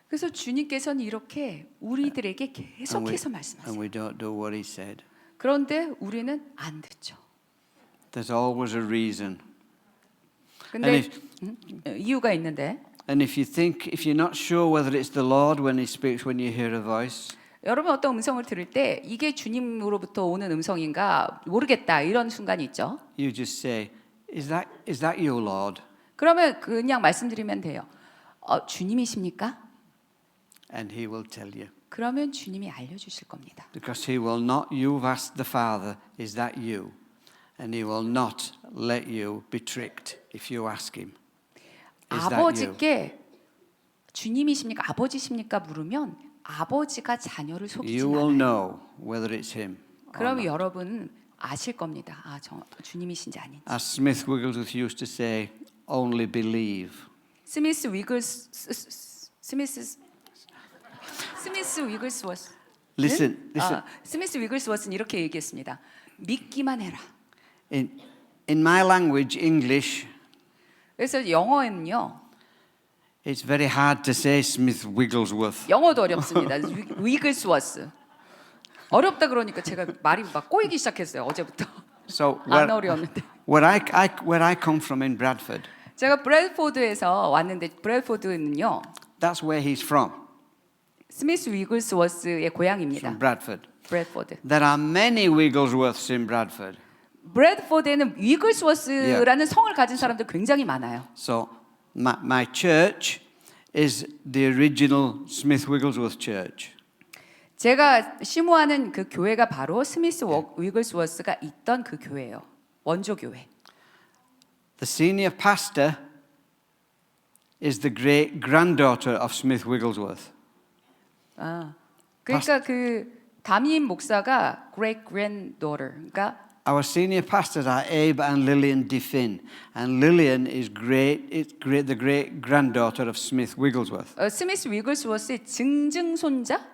그래서 주님께서는 이렇게 우리들에게 계속해서 And 말씀하세요. we don't do what he said. 그런데 우리는 안 듣죠. There's always a reason. 근데 이유가 있는데 And if you're not sure whether it's the Lord when he speaks, when you hear a voice, 여러분 어떤 음성을 들을 때 이게 주님으로부터 오는 음성인가 모르겠다 이런 순간이 있죠. you just say, is that you, Lord? 그러면 그냥 말씀드리면 돼요. 주님이십니까? And he will tell you. 그러면 주님이 알려주실 겁니다. Because he will not, you've asked the Father, is that you? And he will not let you be tricked if you ask him. Is that you? 아버지께 주님이십니까? 아버지십니까? 물으면 아버지가 자녀를 속이지 You will 않아요. know whether it's him. 그럼 여러분은 아실 겁니다. 주님이신지 아닌지. As Smith Wigglesworth used to say, only believe. 스미스 위글스워스. Listen. 스미스 위글스워스는 이렇게 얘기했습니다. 믿기만 해라. In my language, English, 그래서 영어에는요. it's very hard to say Smith Wigglesworth. 영어도 어렵습니다. 위글스워스. 어렵다 그러니까 제가 말이 막 꼬이기 시작했어요. 어제부터. So 안 어려웠는데. where I come from in Bradford, 제가 브래드포드에서 왔는데 브래드포드는요. that's where he's from. 스미스 위글스워스의 고향입니다. From Bradford. 브래드포드. There are many Wigglesworths in Bradford. 브래드포드에는 위글스워스라는 성을 가진 사람들 굉장히 많아요. So my church is the original Smith Wigglesworth church. 제가 심호하는 그 교회가 바로 스미스 위글스워스가 있던 그 교회예요. 원조 교회. The senior pastor is the great granddaughter of Smith Wigglesworth. 그러니까 그 담임 목사가 great granddaughter. 그러니까 Our senior pastors are Abe and Lillian DeFinn, and Lillian is the great granddaughter of Smith Wigglesworth. 스미스 위글스워스의 증증손자,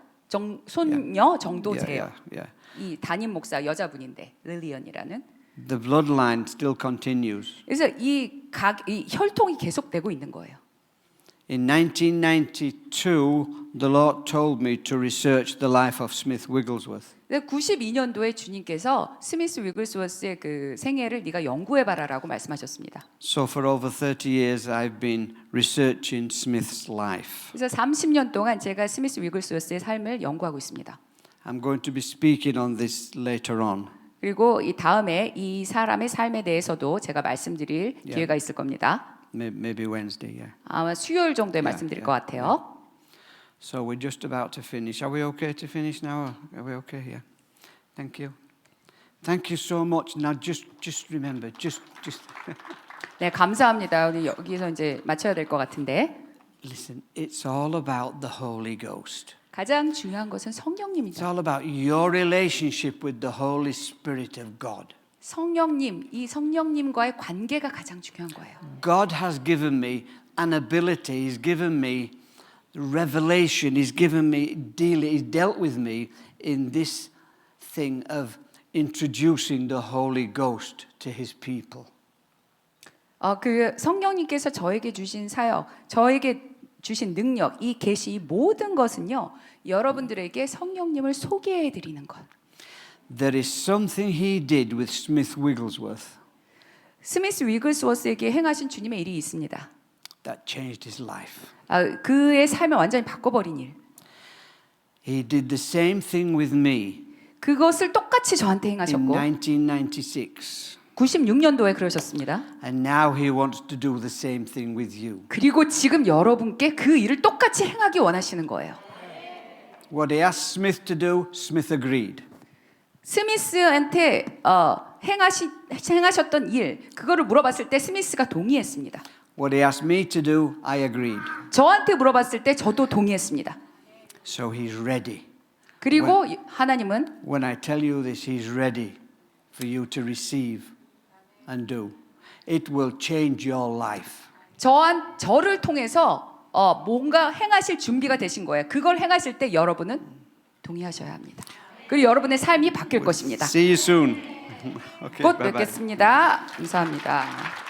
손녀 정도세요. Yeah. 이 담임 목사 여자분인데 릴리언이라는. The bloodline still continues. 그래서 이 혈통이 계속되고 있는 거예요. In 1992, the Lord told me to research the life of Smith Wigglesworth. 92년도에 주님께서 스미스 위글스워스의 그 생애를 네가 연구해봐라라고 말씀하셨습니다. So for over 30 years, I've been researching Smith's life. 그래서 30년 동안 제가 스미스 위글스워스의 삶을 연구하고 있습니다. I'm going to be speaking on this later on. 그리고 이 다음에 이 사람의 삶에 대해서도 제가 말씀드릴 기회가 있을 겁니다. Maybe Wednesday, yeah. 아마 수요일 정도에 말씀드릴 것 같아요. So we're just about to finish. Are we okay to finish now? Are we okay? Yeah. Thank you. Thank you so much. Now just remember, just 네, 감사합니다. 우리 여기서 이제 마쳐야 될 것 같은데. listen. It's all about the Holy Ghost. 가장 중요한 것은 It's 성령님이죠. all about your relationship with the Holy Spirit of God. 성령님, 이 성령님과의 관계가 가장 중요한 거예요. God has given me an ability. He's given me revelation. He's given me He's dealt with me in this thing of introducing the Holy Ghost to His people. 그 성령님께서 저에게 주신 사역, 저에게 주신 능력, 이 계시, 이 모든 것은요, 여러분들에게 성령님을 소개해 드리는 것. There is something He did with Smith Wigglesworth 스미스 위글스워스에게 행하신 주님의 일이 있습니다. that changed his life. 그의 삶을 완전히 바꿔버린 일. He did the same thing with me 그것을 똑같이 저한테 in 행하셨고 1996. 96년도에 그러셨습니다. And now He wants to do the same thing with you. 그리고 지금 여러분께 그 일을 똑같이 행하기 원하시는 거예요. What He asked Smith to do, Smith agreed. 스미스한테 행하셨던 일, 그거를 물어봤을 때 스미스가 동의했습니다. What He asked me to do, I agreed. 저한테 물어봤을 때 저도 동의했습니다. So He's ready. 그리고 하나님은 When I tell you this, He's ready for you to receive and do. It will change your life. 저를 통해서 뭔가 행하실 준비가 되신 거예요. 그걸 행하실 때 여러분은 동의하셔야 합니다. 그리고 여러분의 삶이 바뀔 것입니다. See you soon. Okay, 곧 bye-bye. 뵙겠습니다. 감사합니다.